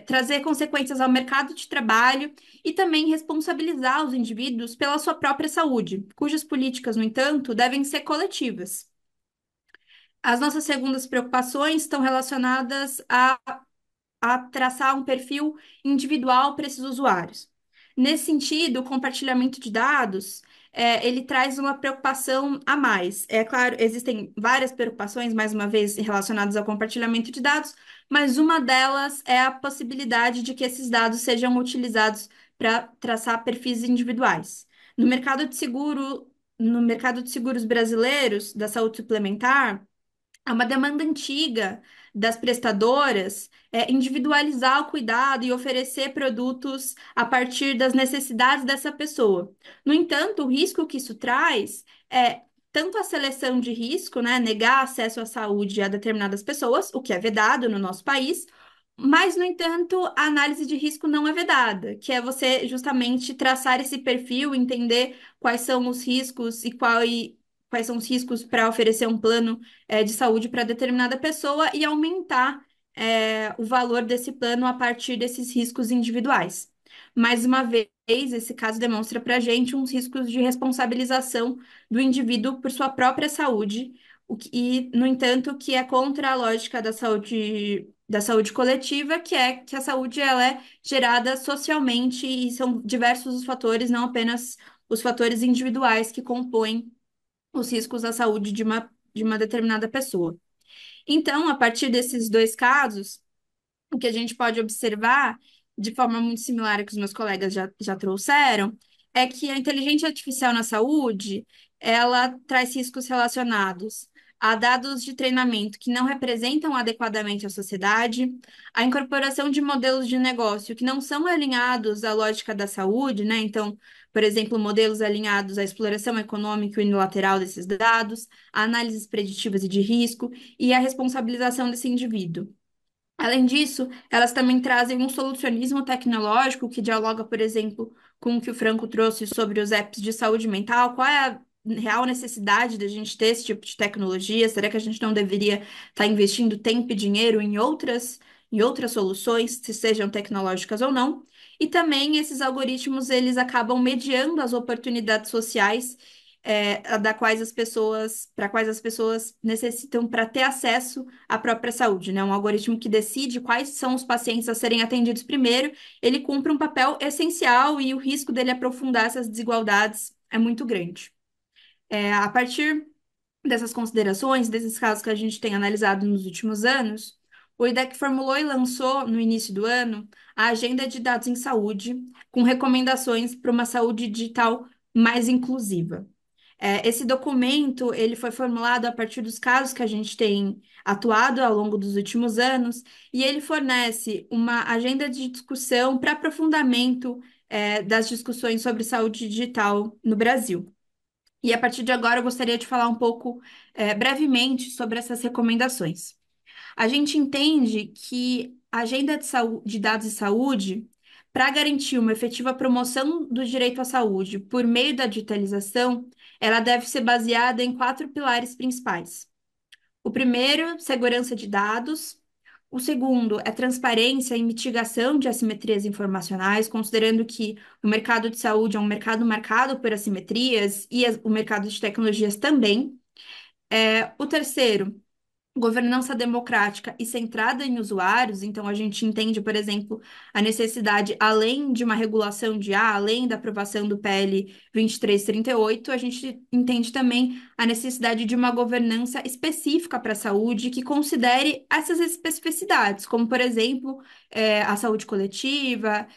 trazer consequências ao mercado de trabalho e também responsabilizar os indivíduos pela sua própria saúde, cujas políticas, no entanto, devem ser coletivas. As nossas segundas preocupações estão relacionadas a traçar um perfil individual para esses usuários. Nesse sentido, o compartilhamento de dados, ele traz uma preocupação a mais. É claro, existem várias preocupações, mais uma vez, relacionadas ao compartilhamento de dados, mas uma delas é a possibilidade de que esses dados sejam utilizados para traçar perfis individuais. No mercado de seguro, no mercado de seguros brasileiros da saúde suplementar, há uma demanda antiga das prestadoras individualizar o cuidado e oferecer produtos a partir das necessidades dessa pessoa. No entanto, o risco que isso traz é tanto a seleção de risco, né, negar acesso à saúde a determinadas pessoas, o que é vedado no nosso país, mas, no entanto, a análise de risco não é vedada, que é você justamente traçar esse perfil, entender quais são os riscos e quais são os riscos para oferecer um plano de saúde para determinada pessoa e aumentar o valor desse plano a partir desses riscos individuais. Mais uma vez, esse caso demonstra para a gente uns riscos de responsabilização do indivíduo por sua própria saúde, e, no entanto, que é contra a lógica da saúde coletiva, que é que a saúde ela é gerada socialmente e são diversos os fatores, não apenas os fatores individuais que compõem os riscos à saúde de uma determinada pessoa. Então, a partir desses dois casos, o que a gente pode observar, de forma muito similar ao que os meus colegas já trouxeram, é que a inteligência artificial na saúde, ela traz riscos relacionados a dados de treinamento que não representam adequadamente a sociedade, a incorporação de modelos de negócio que não são alinhados à lógica da saúde, né? Então, por exemplo, modelos alinhados à exploração econômica e unilateral desses dados, a análises preditivas e de risco e a responsabilização desse indivíduo. Além disso, elas também trazem um solucionismo tecnológico que dialoga, por exemplo, com o que o Franco trouxe sobre os apps de saúde mental. Qual é a real necessidade da gente ter esse tipo de tecnologia? Será que a gente não deveria estar investindo tempo e dinheiro em outras soluções, se sejam tecnológicas ou não? E também esses algoritmos, eles acabam mediando as oportunidades sociais para quais as pessoas necessitam para ter acesso à própria saúde, né? Um algoritmo que decide quais são os pacientes a serem atendidos primeiro, ele cumpre um papel essencial e o risco dele aprofundar essas desigualdades é muito grande. A partir dessas considerações, desses casos que a gente tem analisado nos últimos anos, o IDEC formulou e lançou, no início do ano, a Agenda de Dados em Saúde, com recomendações para uma saúde digital mais inclusiva. Esse documento, ele foi formulado a partir dos casos que a gente tem atuado ao longo dos últimos anos, e ele fornece uma agenda de discussão para aprofundamento, das discussões sobre saúde digital no Brasil. E a partir de agora eu gostaria de falar um pouco, brevemente sobre essas recomendações. A gente entende que a agenda de dados de saúde, para garantir uma efetiva promoção do direito à saúde por meio da digitalização, ela deve ser baseada em quatro pilares principais. O primeiro, segurança de dados. O segundo é transparência e mitigação de assimetrias informacionais, considerando que o mercado de saúde é um mercado marcado por assimetrias e o mercado de tecnologias também. O terceiro, governança democrática e centrada em usuários, então a gente entende, por exemplo, a necessidade, além de uma regulação de além da aprovação do PL 2338, a gente entende também a necessidade de uma governança específica para a saúde que considere essas especificidades, como, por exemplo, a saúde coletiva,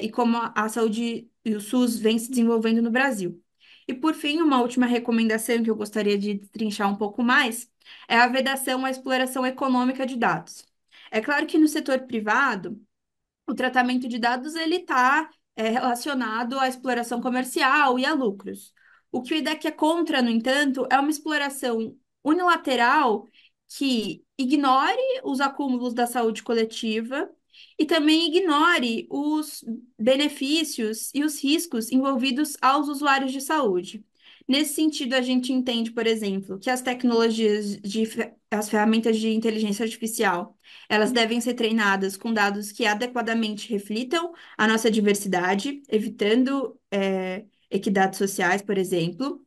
e como a saúde e o SUS vem se desenvolvendo no Brasil. E, por fim, uma última recomendação que eu gostaria de trinchar um pouco mais é a vedação à exploração econômica de dados. É claro que no setor privado, o tratamento de dados ele está relacionado à exploração comercial e a lucros. O que o IDEC é contra, no entanto, é uma exploração unilateral que ignore os acúmulos da saúde coletiva e também ignore os benefícios e os riscos envolvidos aos usuários de saúde. Nesse sentido, a gente entende, por exemplo, que as ferramentas de inteligência artificial, elas devem ser treinadas com dados que adequadamente reflitam a nossa diversidade, evitando equidades sociais, por exemplo.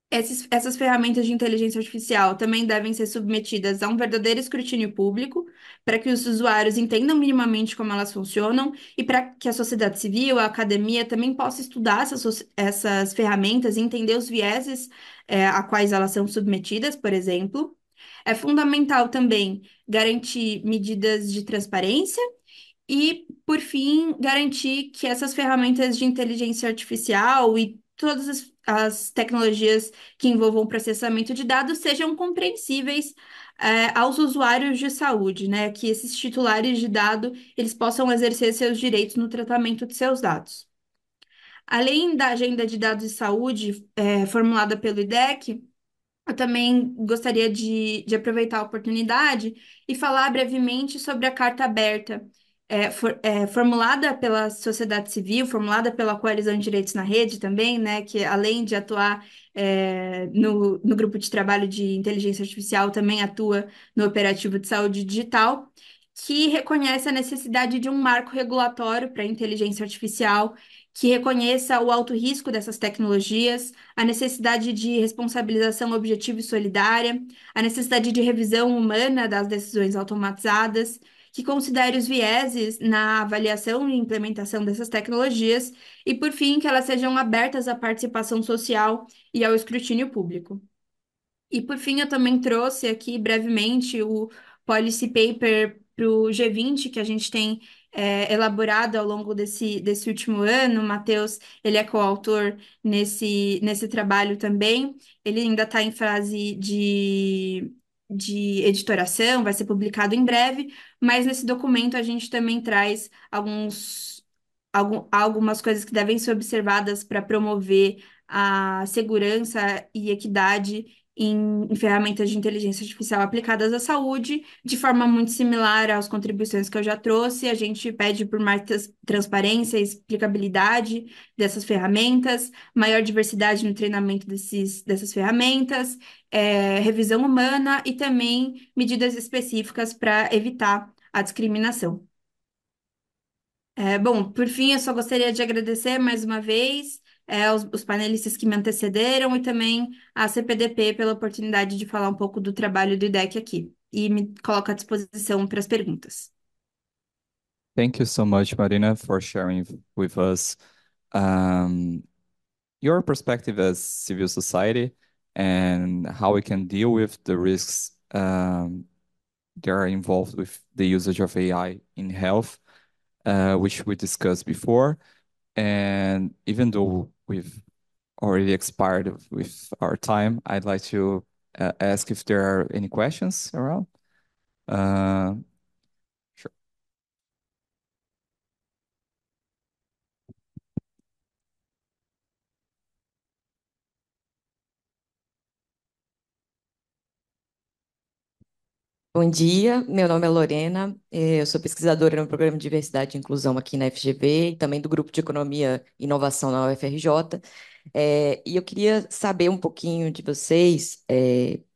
Essas ferramentas de inteligência artificial também devem ser submetidas a um verdadeiro escrutínio público, para que os usuários entendam minimamente como elas funcionam e para que a sociedade civil, a academia também possa estudar essas ferramentas e entender os vieses, a quais elas são submetidas, por exemplo. É fundamental também garantir medidas de transparência e, por fim, garantir que essas ferramentas de inteligência artificial e todas as tecnologias que envolvam o processamento de dados sejam compreensíveis, aos usuários de saúde, né? Que esses titulares de dado eles possam exercer seus direitos no tratamento de seus dados. Além da agenda de dados de saúde, formulada pelo IDEC, eu também gostaria de aproveitar a oportunidade e falar brevemente sobre a Carta Aberta, formulada pela sociedade civil, formulada pela Coalizão de Direitos na Rede também, né, que além de atuar no grupo de trabalho de inteligência artificial, também atua no operativo de saúde digital, que reconhece a necessidade de um marco regulatório para a inteligência artificial, que reconheça o alto risco dessas tecnologias, a necessidade de responsabilização objetiva e solidária, a necessidade de revisão humana das decisões automatizadas, que considere os vieses na avaliação e implementação dessas tecnologias e, por fim, que elas sejam abertas à participação social e ao escrutínio público. E, por fim, eu também trouxe aqui brevemente o policy paper para o G20 que a gente tem elaborado ao longo desse último ano. O Matheus, ele é coautor nesse trabalho também. Ele ainda está em fase de editoração, vai ser publicado em breve, mas nesse documento a gente também traz algumas coisas que devem ser observadas para promover a segurança e equidade em ferramentas de inteligência artificial aplicadas à saúde, de forma muito similar às contribuições que eu já trouxe. A gente pede por mais transparência e explicabilidade dessas ferramentas, maior diversidade no treinamento dessas ferramentas, revisão humana e também medidas específicas para evitar a discriminação. Bom, por fim, eu só gostaria de agradecer mais uma vez, os panelistas que me antecederam e também a CPDP pela oportunidade de falar um pouco do trabalho do IDEC aqui. E me coloco à disposição para as perguntas. Thank you so much, Marina, for sharing with us um, your perspective as civil society and how we can deal with the risks that are involved with the usage of AI in health, which we discussed before. And even though we've already expired with our time, I'd like to ask if there are any questions around. Sure. Bom dia, meu nome é Lorena, eu sou pesquisadora no Programa de Diversidade e Inclusão aqui na FGV e também do Grupo de Economia e Inovação na UFRJ. E eu queria saber um pouquinho de vocês,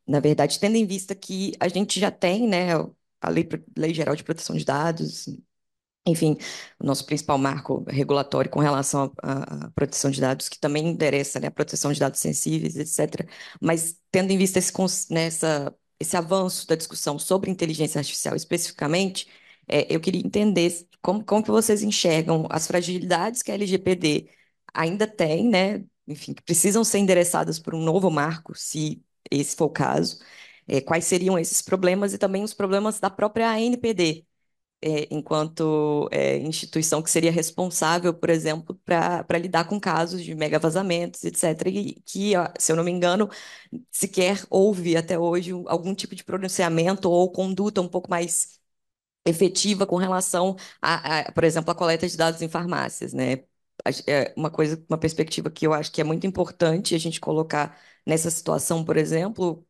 na verdade, tendo em vista que a gente já tem, né, a Lei Geral de Proteção de Dados, enfim, o nosso principal marco regulatório com relação à proteção de dados, que também interessa, né, a proteção de dados sensíveis, etc. Mas tendo em vista esse avanço da discussão sobre inteligência artificial especificamente, eu queria entender como que vocês enxergam as fragilidades que a LGPD ainda tem, né, enfim, que precisam ser endereçadas por um novo marco, se esse for o caso, quais seriam esses problemas e também os problemas da própria ANPD, enquanto instituição que seria responsável, por exemplo, para lidar com casos de mega vazamentos, etc., e que, ó, se eu não me engano, sequer houve até hoje algum tipo de pronunciamento ou conduta um pouco mais efetiva com relação por exemplo, a coleta de dados em farmácias, né? É uma perspectiva que eu acho que é muito importante a gente colocar nessa situação, por exemplo,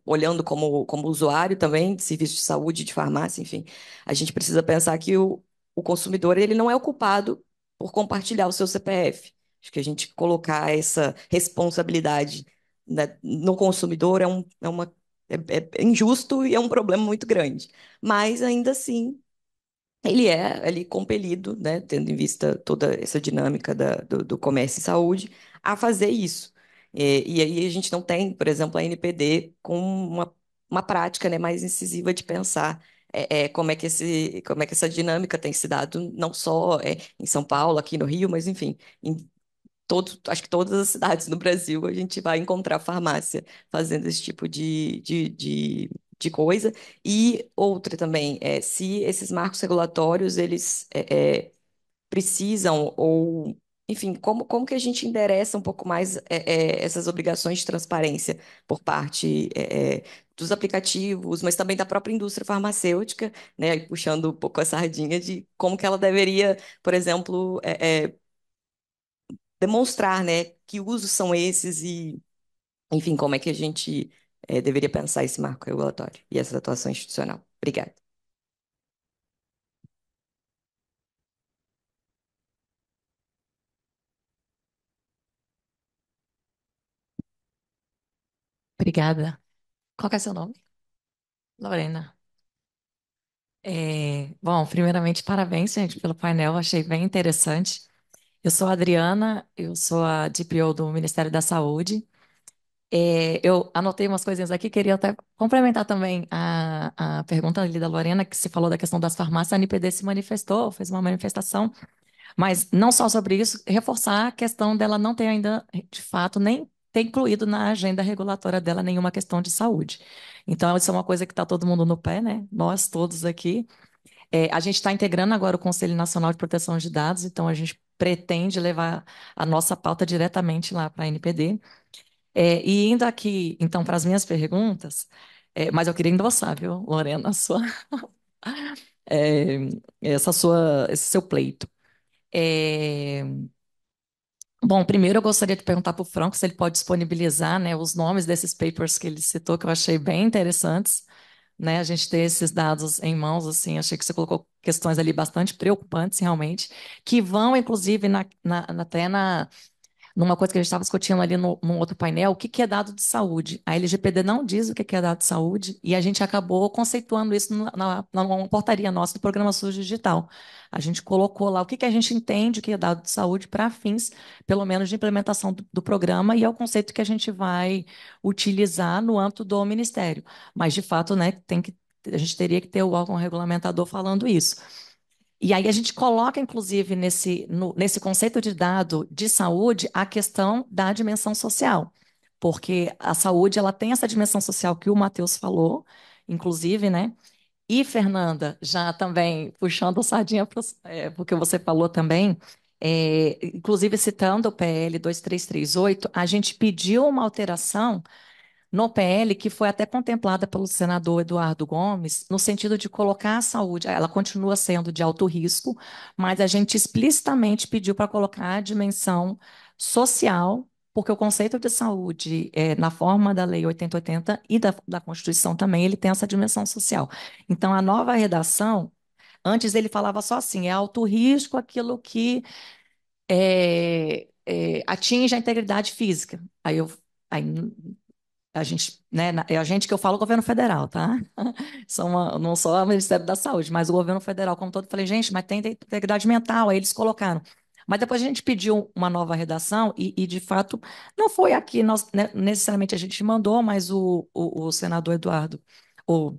olhando como usuário também de serviço de saúde, de farmácia, enfim, a gente precisa pensar que o consumidor ele não é o culpado por compartilhar o seu CPF. Acho que a gente colocar essa responsabilidade, né, no consumidor é injusto e é um problema muito grande. Mas ainda assim ele é ali compelido, né, tendo em vista toda essa dinâmica do comércio e saúde, a fazer isso. E aí a gente não tem, por exemplo, a NPD com uma prática, né, mais incisiva de pensar como é que essa dinâmica tem se dado, não só em São Paulo, aqui no Rio, mas enfim, em acho que todas as cidades no Brasil a gente vai encontrar farmácia fazendo esse tipo de coisa. E outra também, se esses marcos regulatórios, eles precisam, ou, enfim, como que a gente endereça um pouco mais essas obrigações de transparência por parte dos aplicativos, mas também da própria indústria farmacêutica, né, e puxando um pouco a sardinha de como que ela deveria, por exemplo, demonstrar, né, que usos são esses e, enfim, como é que a gente deveria pensar esse marco regulatório e essa atuação institucional. Obrigada. Obrigada. Qual que é seu nome? Lorena. Bom, primeiramente, parabéns, gente, pelo painel. Achei bem interessante. Eu sou a Adriana, eu sou a DPO do Ministério da Saúde. Eu anotei umas coisinhas aqui, queria até complementar também a pergunta ali da Lorena, que se falou da questão das farmácias. A NPD se manifestou, fez uma manifestação, mas não só sobre isso, reforçar a questão dela não ter ainda, de fato, nem ter incluído na agenda regulatória dela nenhuma questão de saúde. Então, isso é uma coisa que está todo mundo no pé, né? Nós todos aqui. A gente está integrando agora o Conselho Nacional de Proteção de Dados, então a gente pretende levar a nossa pauta diretamente lá para a NPD. E indo aqui, então, para as minhas perguntas, mas eu queria endossar, viu, Lorena, é, esse seu pleito. É, Bom, primeiro eu gostaria de perguntar para o Franco se ele pode disponibilizar, né, os nomes desses papers que ele citou, que eu achei bem interessantes, né, a gente ter esses dados em mãos, assim, achei que você colocou questões ali bastante preocupantes, realmente, que vão, inclusive, até numa coisa que a gente estava discutindo ali num outro painel, o que que é dado de saúde? A LGPD não diz o que que é dado de saúde e a gente acabou conceituando isso numa portaria nossa do Programa SUS Digital. A gente colocou lá o que que a gente entende que é dado de saúde para fins, pelo menos, de implementação do programa e é o conceito que a gente vai utilizar no âmbito do Ministério. Mas, de fato, né, a gente teria que ter o órgão regulamentador falando isso. E aí a gente coloca, inclusive, nesse conceito de dado de saúde, a questão da dimensão social, porque a saúde ela tem essa dimensão social que o Matheus falou, inclusive, né? E, Fernanda, já também puxando a sardinha porque você falou também, inclusive citando o PL 2338, a gente pediu uma alteração no PL, que foi até contemplada pelo senador Eduardo Gomes, no sentido de colocar a saúde, ela continua sendo de alto risco, mas a gente explicitamente pediu para colocar a dimensão social, porque o conceito de saúde, na forma da Lei 8080 e da Constituição também, ele tem essa dimensão social. Então, a nova redação, antes ele falava só assim, é alto risco aquilo que atinge a integridade física. Aí a gente, né, é a gente que eu falo governo federal, tá? Não só o Ministério da Saúde, mas o governo federal como todo. Eu falei, gente, mas tem integridade mental, aí eles colocaram. Mas depois a gente pediu uma nova redação de fato, não foi aqui, né, necessariamente a gente mandou, mas o senador Eduardo, o,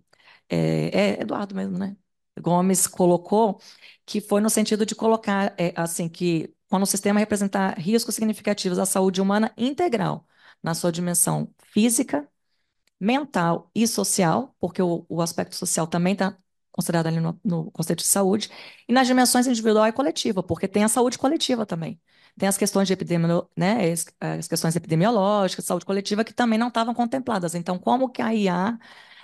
Eduardo mesmo, né? Gomes colocou que foi no sentido de colocar, assim, que quando o sistema representar riscos significativos à saúde humana integral, na sua dimensão física, mental e social, porque o aspecto social também está considerado ali no conceito de saúde, e nas dimensões individual e coletiva, porque tem a saúde coletiva também. Tem as questões de né, as questões epidemiológicas, saúde coletiva, que também não estavam contempladas. Então, como que a IA,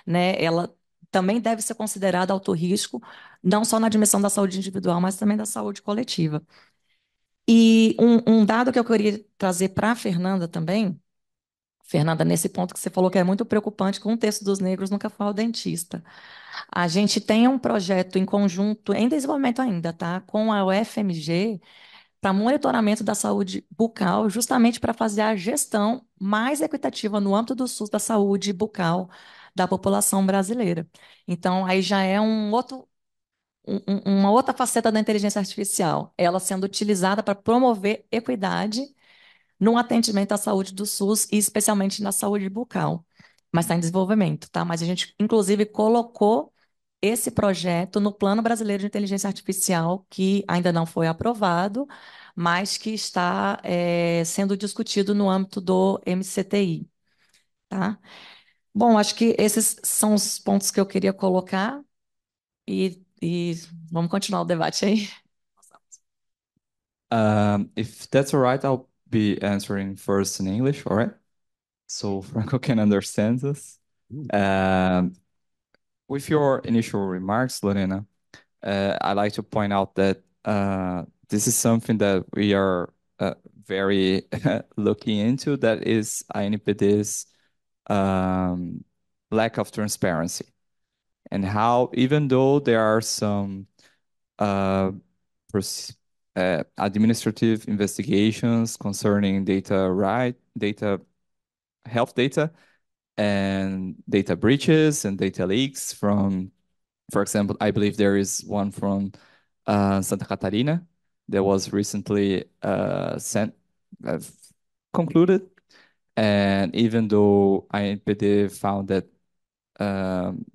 né, ela também deve ser considerada alto risco, não só na dimensão da saúde individual, mas também da saúde coletiva. E um dado que eu queria trazer para a Fernanda também, Fernanda, nesse ponto que você falou que é muito preocupante, com o texto dos negros nunca foi ao dentista. A gente tem um projeto em conjunto, em desenvolvimento ainda, tá? Com a UFMG, para monitoramento da saúde bucal, justamente para fazer a gestão mais equitativa no âmbito do SUS da saúde bucal da população brasileira. Então, aí já é uma outra faceta da inteligência artificial, ela sendo utilizada para promover equidade no atendimento à saúde do SUS e especialmente na saúde bucal. Mas está em desenvolvimento, tá? Mas a gente, inclusive, colocou esse projeto no Plano Brasileiro de Inteligência Artificial, que ainda não foi aprovado, mas que está sendo discutido no âmbito do MCTI, tá? Bom, acho que esses são os pontos que eu queria colocar e vamos continuar o debate aí. If that's all right, I'll be answering first in English, all right? So Franco can understand us. With your initial remarks, Lorena, I'd like to point out that this is something that we are very looking into, that is ANPD's lack of transparency. And how, even though there are some uh, administrative investigations concerning health data, and data breaches and data leaks from, for example, I believe there is one from Santa Catarina that was recently uh, concluded. And even though INPD found that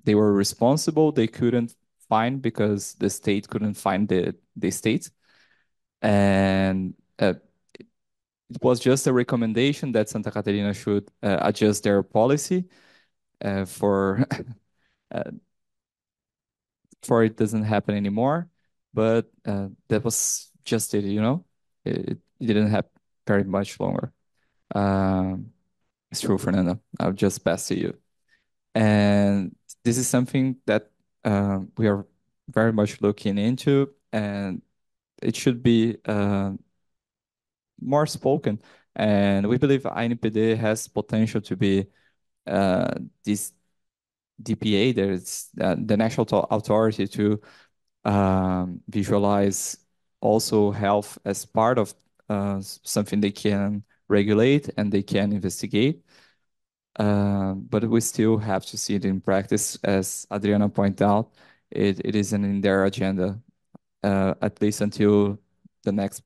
they were responsible, they couldn't find because the state couldn't find the state. And it was just a recommendation that Santa Catarina should adjust their policy for for it doesn't happen anymore. But that was just it, you know. It didn't happen very much longer. It's true, Fernando. I'll just pass to you. And this is something that we are very much looking into, and it should be more spoken. And we believe INPD has potential to be this DPA, there's the national authority to visualize also health as part of something they can regulate and they can investigate. But we still have to see it in practice. As Adriana pointed out, it isn't in their agenda, at least until the next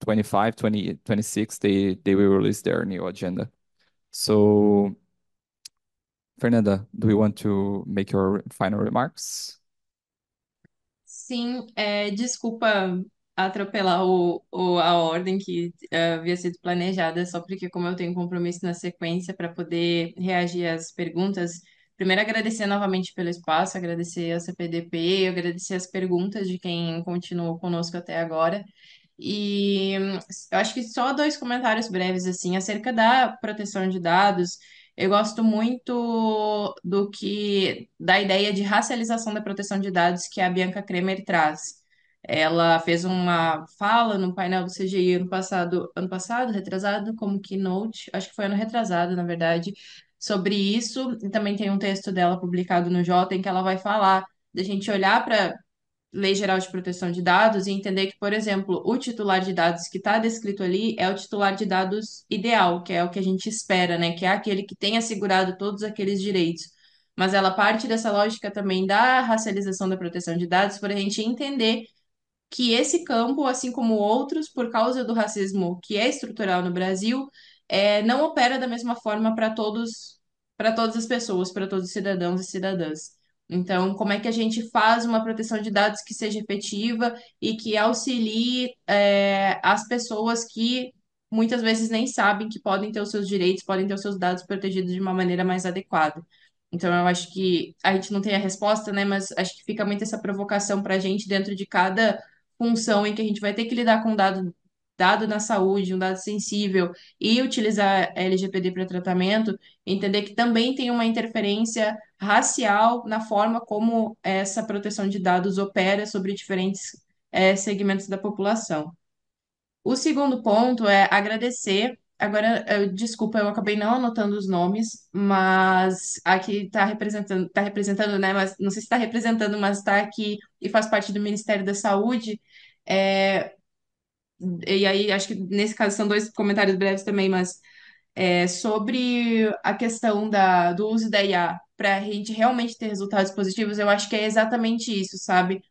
25, 20, 26, they will release their new agenda. So, Fernanda, do you want to make your final remarks? Sim, desculpa atropelar a ordem que havia sido planejada, só porque, como eu tenho um compromisso na sequência para poder reagir às perguntas, primeiro agradecer novamente pelo espaço, agradecer a CPDP, agradecer as perguntas de quem continuou conosco até agora. E eu acho que só dois comentários breves, assim, acerca da proteção de dados. Eu gosto muito da ideia de racialização da proteção de dados que a Bianca Kremer traz. Ela fez uma fala no painel do CGI ano passado, retrasado, como keynote, acho que foi ano retrasado, na verdade, sobre isso. E também tem um texto dela publicado no Jota em que ela vai falar da gente olhar para Lei Geral de Proteção de Dados e entender que, por exemplo, o titular de dados que está descrito ali é o titular de dados ideal, que é o que a gente espera, né? Que é aquele que tem assegurado todos aqueles direitos. Mas ela parte dessa lógica também da racialização da proteção de dados para a gente entender que esse campo, assim como outros, por causa do racismo que é estrutural no Brasil, não opera da mesma forma para todas as pessoas, para todos os cidadãos e cidadãs. Então, como é que a gente faz uma proteção de dados que seja efetiva e que auxilie, as pessoas que muitas vezes nem sabem que podem ter os seus direitos, podem ter os seus dados protegidos de uma maneira mais adequada. Então, eu acho que a gente não tem a resposta, né? Mas acho que fica muito essa provocação para a gente dentro de cada função em que a gente vai ter que lidar com dado na saúde, um dado sensível, e utilizar a LGPD para tratamento, entender que também tem uma interferência racial na forma como essa proteção de dados opera sobre diferentes segmentos da população. O segundo ponto é agradecer. Agora, desculpa, eu acabei não anotando os nomes, mas aqui está representando, né? Mas não sei se está representando, mas está aqui e faz parte do Ministério da Saúde. É, e aí, acho que nesse caso são dois comentários breves também, mas sobre a questão do uso da IA para a gente realmente ter resultados positivos, eu acho que é exatamente isso, sabe?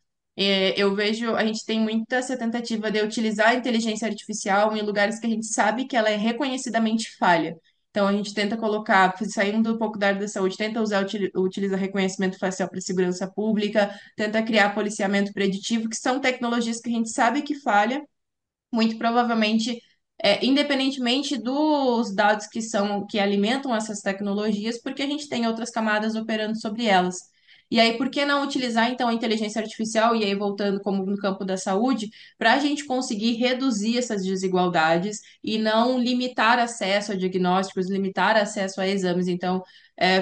Eu vejo, a gente tem muita essa tentativa de utilizar a inteligência artificial em lugares que a gente sabe que ela é reconhecidamente falha. Então, a gente tenta colocar, saindo um pouco da área da saúde, tenta usar, utiliza reconhecimento facial para segurança pública, tenta criar policiamento preditivo, que são tecnologias que a gente sabe que falha, muito provavelmente, independentemente dos dados que são que alimentam essas tecnologias, porque a gente tem outras camadas operando sobre elas. E aí, por que não utilizar então a inteligência artificial, e aí voltando como no campo da saúde, para a gente conseguir reduzir essas desigualdades e não limitar acesso a diagnósticos, limitar acesso a exames. Então,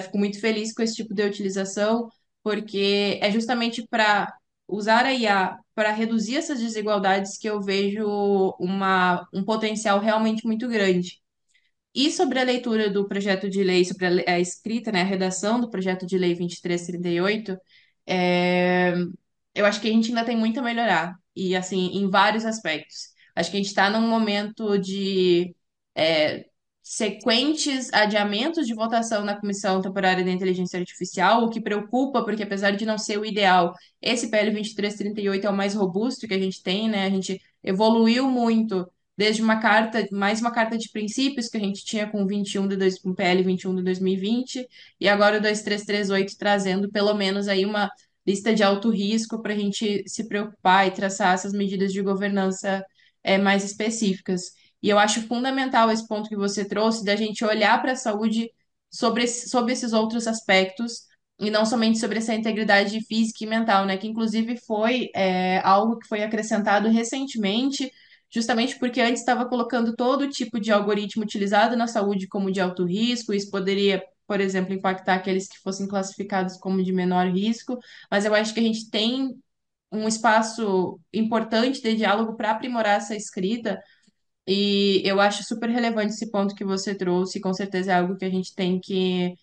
fico muito feliz com esse tipo de utilização, porque é justamente para usar a IA para reduzir essas desigualdades que eu vejo um potencial realmente muito grande. E sobre a leitura do projeto de lei, sobre a escrita, né, a redação do projeto de lei 2338, é, eu acho que a gente ainda tem muito a melhorar, e assim, em vários aspectos. Acho que a gente está num momento de é, sequentes adiamentos de votação na Comissão Temporária da Inteligência Artificial, o que preocupa, porque apesar de não ser o ideal, esse PL 2338 é o mais robusto que a gente tem, né? A gente evoluiu muito desde uma carta, mais uma carta de princípios que a gente tinha com 21 com PL 21 de 2020, e agora o 2338 trazendo pelo menos aí uma lista de alto risco para a gente se preocupar e traçar essas medidas de governança mais específicas. E eu acho fundamental esse ponto que você trouxe, da gente olhar para a saúde sobre esses outros aspectos, e não somente sobre essa integridade física e mental, né? Que inclusive foi algo que foi acrescentado recentemente, justamente porque antes estava colocando todo tipo de algoritmo utilizado na saúde como de alto risco, isso poderia, por exemplo, impactar aqueles que fossem classificados como de menor risco, mas eu acho que a gente tem um espaço importante de diálogo para aprimorar essa escrita, e eu acho super relevante esse ponto que você trouxe, e com certeza é algo que a gente tem que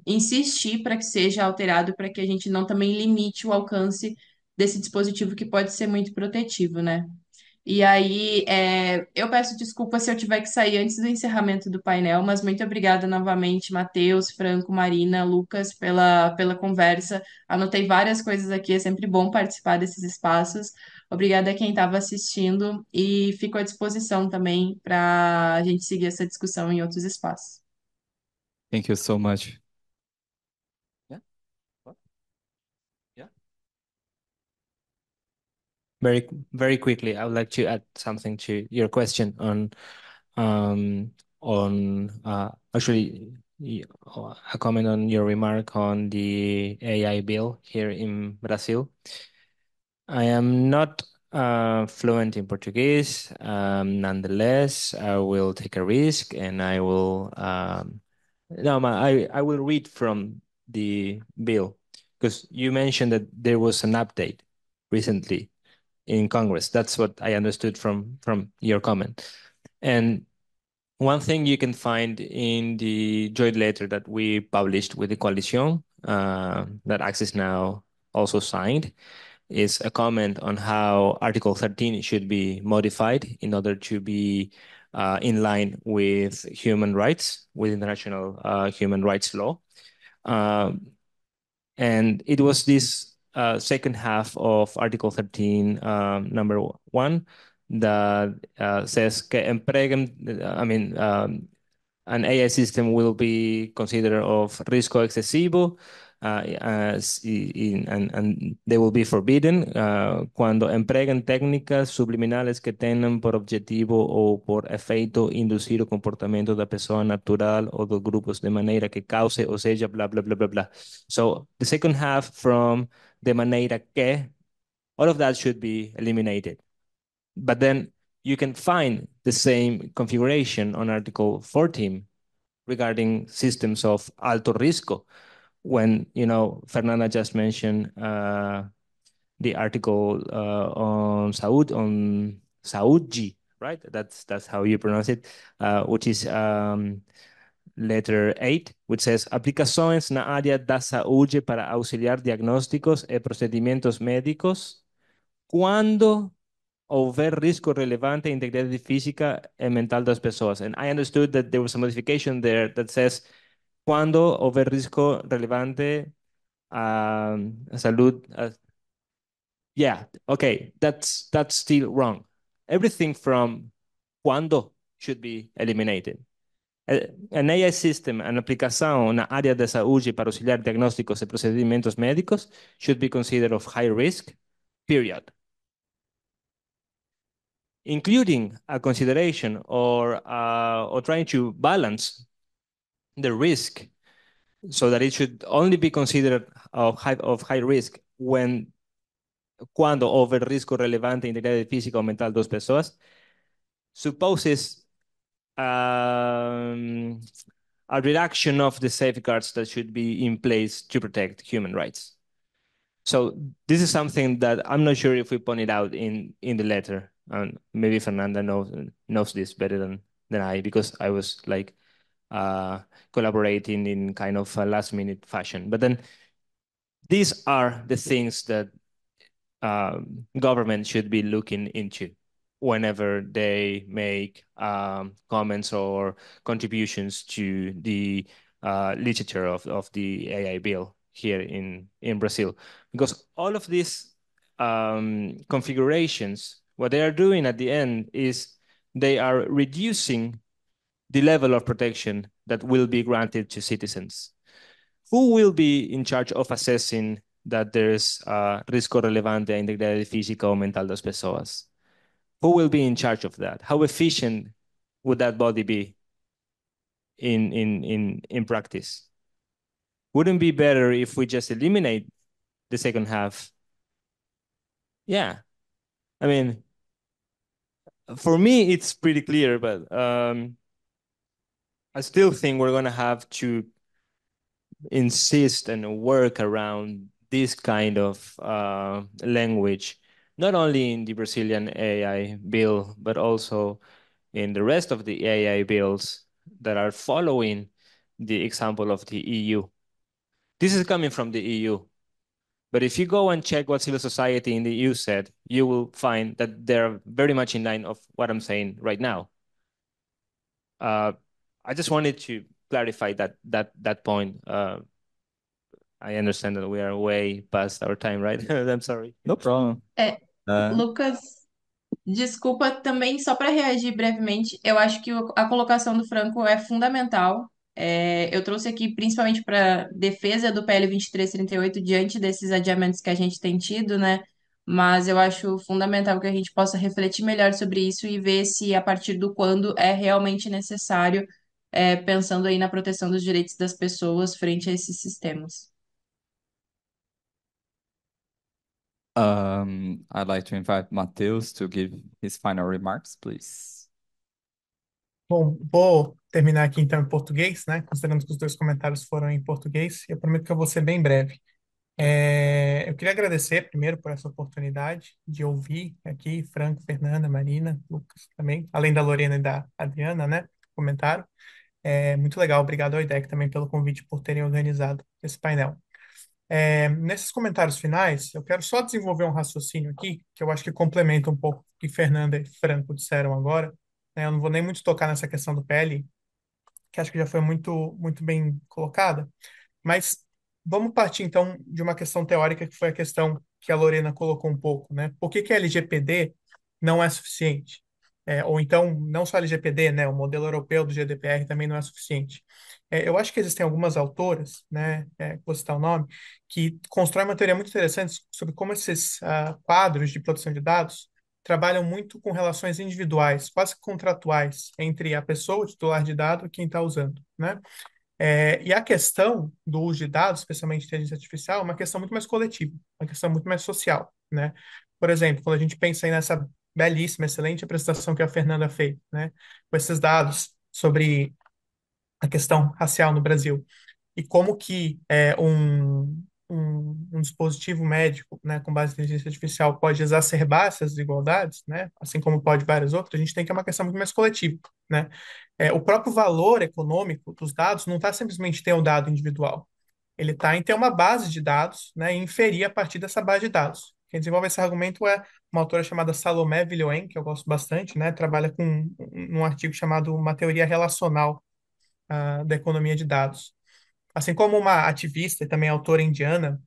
insistir para que seja alterado, para que a gente não também limite o alcance desse dispositivo que pode ser muito protetivo, né? E aí, eu peço desculpa se eu tiver que sair antes do encerramento do painel, mas muito obrigada novamente, Matheus, Franco, Marina, Lucas, pela conversa. Anotei várias coisas aqui, é sempre bom participar desses espaços. Obrigada a quem estava assistindo e fico à disposição também para a gente seguir essa discussão em outros espaços. Thank you so much. Yeah. What? Yeah. Very, very quickly, I would like to add something to your question actually a comment on your remark on the AI bill here in Brazil. I am not fluent in Portuguese. Nonetheless, I will take a risk and I will no, I will read from the bill because you mentioned that there was an update recently in Congress. That's what I understood from your comment. And one thing you can find in the joint letter that we published with the coalition that Access Now also signed is a comment on how Article 13 should be modified in order to be in line with human rights, with international human rights law. And it was this second half of Article 13, number 1, that says que empreguen, an AI system will be considered of riesgo excesivo, and they will be forbidden cuando empreguen técnicas subliminales que tengan por objetivo o por efeito inducir o comportamento da pessoa natural ou dos grupos de maneira que cause, ou seja, blah, blah, blah, blah, blah. So the second half from de maneira que, all of that should be eliminated. But then you can find the same configuration on Article 14 regarding systems of alto riesgo. When, Fernanda just mentioned the article on Saúde, right? That's how you pronounce it, which is letter 8, which says aplicações na área da saúde para auxiliar diagnósticos e procedimentos médicos quando houver risco relevante à integridade física e mental das pessoas. And I understood that there was a modification there that says cuando houver risco relevante a salud, Yeah, okay, that's still wrong. Everything from cuando should be eliminated. An AI system, an aplicação na área da saúde para auxiliar diagnósticos e procedimentos médicos should be considered of high risk, period. Including a consideration or trying to balance the risk so that it should only be considered of high risk cuando houver risco relevante à integridade física ou mental das pessoas, supposes a reduction of the safeguards that should be in place to protect human rights. So this is something that I'm not sure if we pointed out in the letter, and maybe Fernanda knows this better than I, because I was like collaborating in kind of a last minute fashion. But then these are the things that government should be looking into whenever they make comments or contributions to the literature of the AI bill here in Brazil. Because all of these configurations, what they are doing at the end is they are reducing the level of protection that will be granted to citizens. Who will be in charge of assessing that there's risco relevante à integridade física ou mental das pessoas? Who will be in charge of that? How efficient would that body be in practice? Wouldn't it be better if we just eliminate the second half? Yeah, I mean, for me, it's pretty clear, but I still think we're going to have to insist and work around this kind of language, not only in the Brazilian AI bill, but also in the rest of the AI bills that are following the example of the EU. This is coming from the EU. But if you go and check what civil society in the EU said, you will find that they're very much in line of what I'm saying right now. I just wanted to clarify that point. I understand that we are way past our time, right? I'm sorry. No problem. Lucas, desculpa também, só para reagir brevemente, eu acho que a colocação do Franco é fundamental. Eu trouxe aqui principalmente para defesa do PL 2338 diante desses adiamentos que a gente tem tido, né? Mas eu acho fundamental que a gente possa refletir melhor sobre isso e ver se a partir do quando é realmente necessário, pensando aí na proteção dos direitos das pessoas frente a esses sistemas. I'd like to invite Matheus to give his final remarks, please. Bom, vou terminar aqui então em português, né? Considerando que os dois comentários foram em português, eu prometo que eu vou ser bem breve. Eu queria agradecer primeiro por essa oportunidade de ouvir aqui Franco, Fernanda, Marina, Lucas também, além da Lorena e da Adriana, né? Comentaram. Muito legal, obrigado ao IDEC também pelo convite por terem organizado esse painel. Nesses comentários finais, eu quero só desenvolver um raciocínio aqui, que eu acho que complementa um pouco o que Fernanda e Franco disseram agora, né? Eu não vou nem muito tocar nessa questão do PL, que acho que já foi muito bem colocada, mas vamos partir então de uma questão teórica, que foi a questão que a Lorena colocou um pouco, né? Por que que a LGPD não é suficiente? Ou então, não só a LGPD, né? O modelo europeu do GDPR também não é suficiente. Eu acho que existem algumas autoras, né? Vou citar o nome, que constroem uma teoria muito interessante sobre como esses quadros de proteção de dados trabalham muito com relações individuais, quase que contratuais, entre a pessoa, o titular de dado, e quem está usando, né? E a questão do uso de dados, especialmente inteligência artificial, é uma questão muito mais coletiva, uma questão muito mais social, né? Por exemplo, quando a gente pensa aí nessa belíssima, excelente apresentação que a Fernanda fez, né? Com esses dados sobre a questão racial no Brasil e como que um dispositivo médico, né, com base em inteligência artificial pode exacerbar essas desigualdades, né, assim como pode várias outras, a gente tem que é uma questão muito mais coletiva, né? O próprio valor econômico dos dados não está simplesmente em ter um dado individual, ele está em ter uma base de dados, né, e inferir a partir dessa base de dados. Quem desenvolve esse argumento é uma autora chamada Salomé Villoen, que eu gosto bastante, né, trabalha com um artigo chamado Uma Teoria Relacional da Economia de Dados. Assim como uma ativista e também autora indiana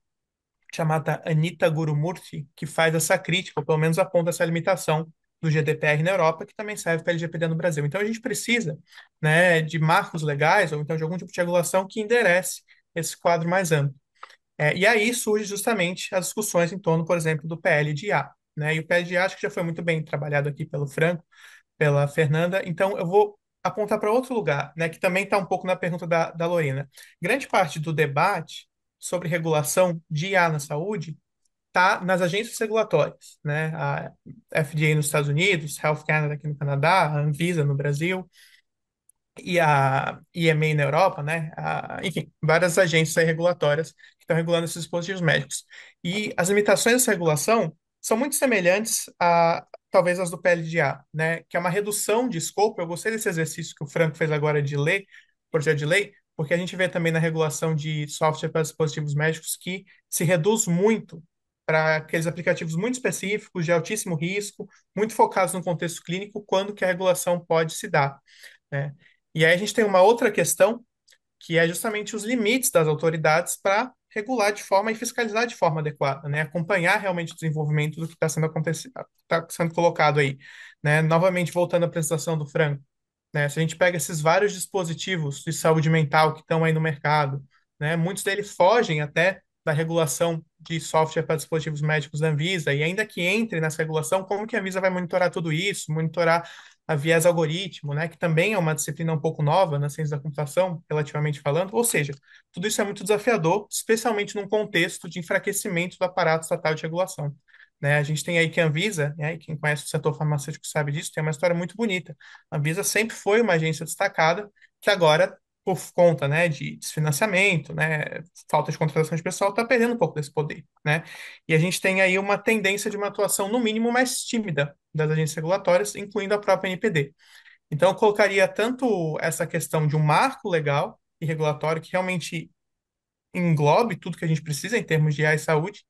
chamada Anita Gurumurthy, que faz essa crítica, ou pelo menos aponta essa limitação do GDPR na Europa, que também serve para a LGPD no Brasil. Então, a gente precisa, né, de marcos legais, ou então de algum tipo de regulação que enderece esse quadro mais amplo. E aí surge justamente as discussões em torno, por exemplo, do PL de IA, né? E o PL de IA acho que já foi muito bem trabalhado aqui pelo Franco, pela Fernanda. Então, eu vou apontar para outro lugar, né, que também está um pouco na pergunta da Lorena. Grande parte do debate sobre regulação de IA na saúde está nas agências regulatórias, né? A FDA nos Estados Unidos, Health Canada aqui no Canadá, a Anvisa no Brasil e a EMA na Europa, né? Enfim, várias agências aí regulatórias que estão regulando esses dispositivos médicos. E as limitações dessa regulação são muito semelhantes a talvez as do PLDA, né? Que é uma redução de escopo. Eu gostei desse exercício que o Franco fez agora de ler, projeto de lei, porque a gente vê também na regulação de software para dispositivos médicos que se reduz muito para aqueles aplicativos muito específicos, de altíssimo risco, muito focados no contexto clínico, quando que a regulação pode se dar, né? E aí a gente tem uma outra questão, que é justamente os limites das autoridades para regular de forma e fiscalizar de forma adequada, né? Acompanhar realmente o desenvolvimento do que está sendo colocado aí, né? Novamente, voltando à apresentação do Franco, né? Se a gente pega esses vários dispositivos de saúde mental que estão aí no mercado, né? Muitos deles fogem até da regulação de software para dispositivos médicos da Anvisa, e ainda que entre nessa regulação, como que a Anvisa vai monitorar tudo isso, monitorar a viés algoritmo, né? Que também é uma disciplina um pouco nova na ciência da computação, relativamente falando, ou seja, tudo isso é muito desafiador, especialmente num contexto de enfraquecimento do aparato estatal de regulação. Né? A gente tem aí que a Anvisa, né, e quem conhece o setor farmacêutico sabe disso, tem uma história muito bonita. A Anvisa sempre foi uma agência destacada, que agora, por conta, né, de desfinanciamento, né, falta de contratação de pessoal, está perdendo um pouco desse poder, né? E a gente tem aí uma tendência de uma atuação, no mínimo, mais tímida das agências regulatórias, incluindo a própria NPD. Então, eu colocaria tanto essa questão de um marco legal e regulatório que realmente englobe tudo que a gente precisa em termos de AI e saúde,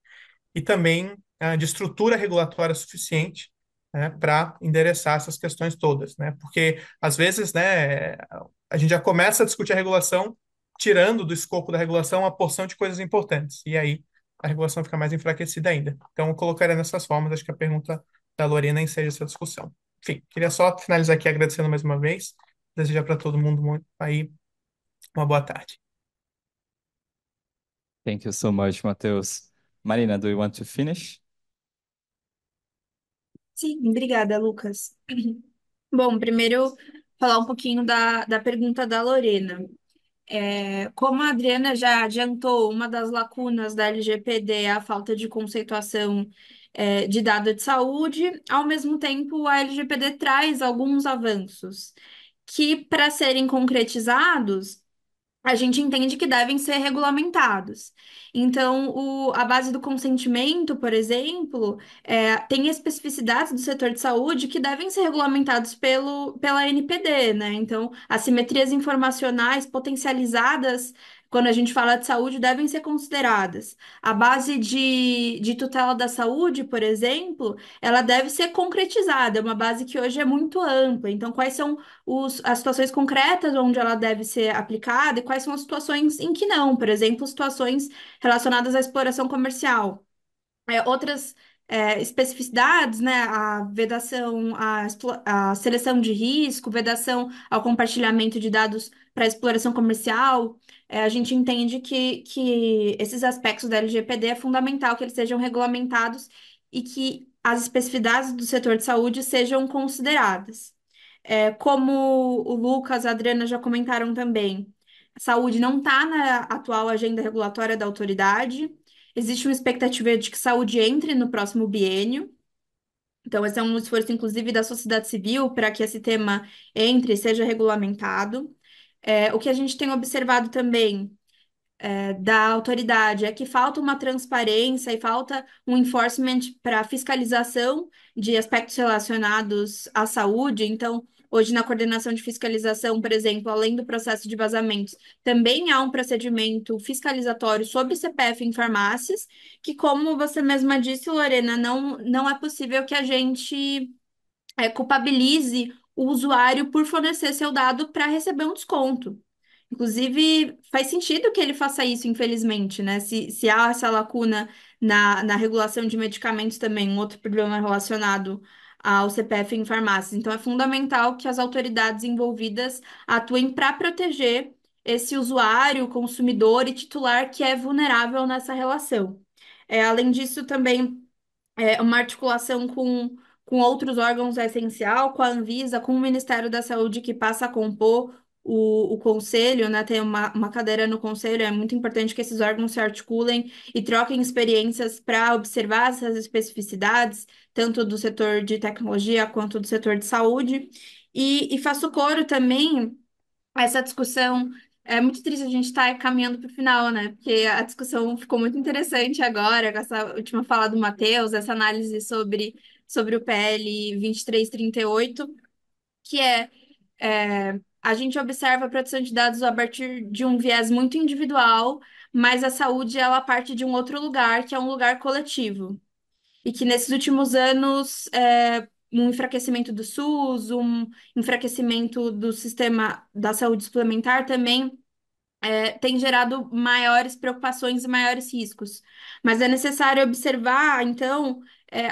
e também de estrutura regulatória suficiente, né, para endereçar essas questões todas, né? Porque às vezes, né, a gente já começa a discutir a regulação tirando do escopo da regulação uma porção de coisas importantes, e aí a regulação fica mais enfraquecida ainda. Então, eu colocaria nessas formas, acho que a pergunta da Lorena enseja essa discussão. Enfim, queria só finalizar aqui agradecendo mais uma vez, desejar para todo mundo aí uma boa tarde. Thank you so much, Matheus. Marina, do you want to finish? Sim, obrigada, Lucas. Bom, primeiro falar um pouquinho da pergunta da Lorena. Como a Adriana já adiantou, uma das lacunas da LGPD é a falta de conceituação, de dado de saúde. Ao mesmo tempo, a LGPD traz alguns avanços que, para serem concretizados, a gente entende que devem ser regulamentados. Então, a base do consentimento, por exemplo, tem especificidades do setor de saúde que devem ser regulamentados pela NPD, né? Então, assimetrias informacionais potencializadas, quando a gente fala de saúde, devem ser consideradas. A base de tutela da saúde, por exemplo, ela deve ser concretizada, é uma base que hoje é muito ampla. Então, quais são as situações concretas onde ela deve ser aplicada e quais são as situações em que não, por exemplo, situações relacionadas à exploração comercial. Outras especificidades, né? A vedação, a seleção de risco, vedação ao compartilhamento de dados para exploração comercial. A gente entende que esses aspectos da LGPD é fundamental que eles sejam regulamentados e que as especificidades do setor de saúde sejam consideradas. Como o Lucas, a Adriana já comentaram também, a saúde não está na atual agenda regulatória da autoridade. Existe uma expectativa de que saúde entre no próximo biênio. Então, esse é um esforço, inclusive, da sociedade civil para que esse tema entre e seja regulamentado. O que a gente tem observado também da autoridade é que falta uma transparência e falta um enforcement para fiscalização de aspectos relacionados à saúde. Então, hoje, na coordenação de fiscalização, por exemplo, além do processo de vazamentos, também há um procedimento fiscalizatório sobre CPF em farmácias, que, como você mesma disse, Lorena, não é possível que a gente culpabilize o usuário por fornecer seu dado para receber um desconto. Inclusive, faz sentido que ele faça isso, infelizmente, né? Se há essa lacuna na regulação de medicamentos também, um outro problema relacionado ao CPF em farmácias. Então, é fundamental que as autoridades envolvidas atuem para proteger esse usuário, consumidor e titular que é vulnerável nessa relação. Além disso, também uma articulação com outros órgãos é essencial, com a Anvisa, com o Ministério da Saúde, que passa a compor o conselho, né? Tem uma cadeira no conselho, é muito importante que esses órgãos se articulem e troquem experiências para observar essas especificidades, tanto do setor de tecnologia quanto do setor de saúde. E faço coro também essa discussão. É muito triste a gente estar caminhando para o final, né? Porque a discussão ficou muito interessante agora, com essa última fala do Matheus, essa análise sobre o PL 2338, que a gente observa a produção de dados a partir de um viés muito individual, mas a saúde ela parte de um outro lugar, que é um lugar coletivo e que nesses últimos anos um enfraquecimento do SUS, um enfraquecimento do sistema da saúde suplementar também tem gerado maiores preocupações e maiores riscos. Mas é necessário observar, então,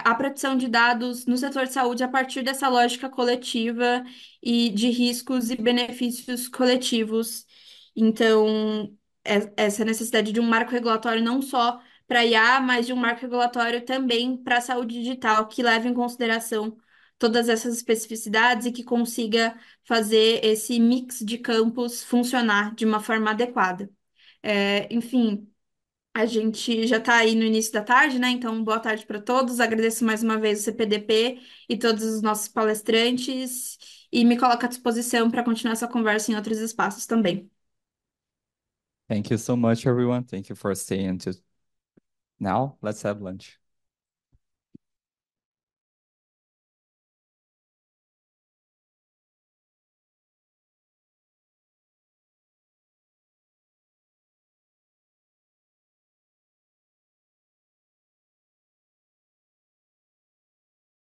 a produção de dados no setor de saúde a partir dessa lógica coletiva e de riscos e benefícios coletivos. Então, essa necessidade de um marco regulatório não só para IA, mas de um marco regulatório também para a saúde digital, que leve em consideração todas essas especificidades e que consiga fazer esse mix de campos funcionar de uma forma adequada. Enfim, a gente já está aí no início da tarde, né? Então, boa tarde para todos. Agradeço mais uma vez o CPDP e todos os nossos palestrantes e me coloco à disposição para continuar essa conversa em outros espaços também. Thank you so much, everyone. Thank you for staying until now. Let's have lunch.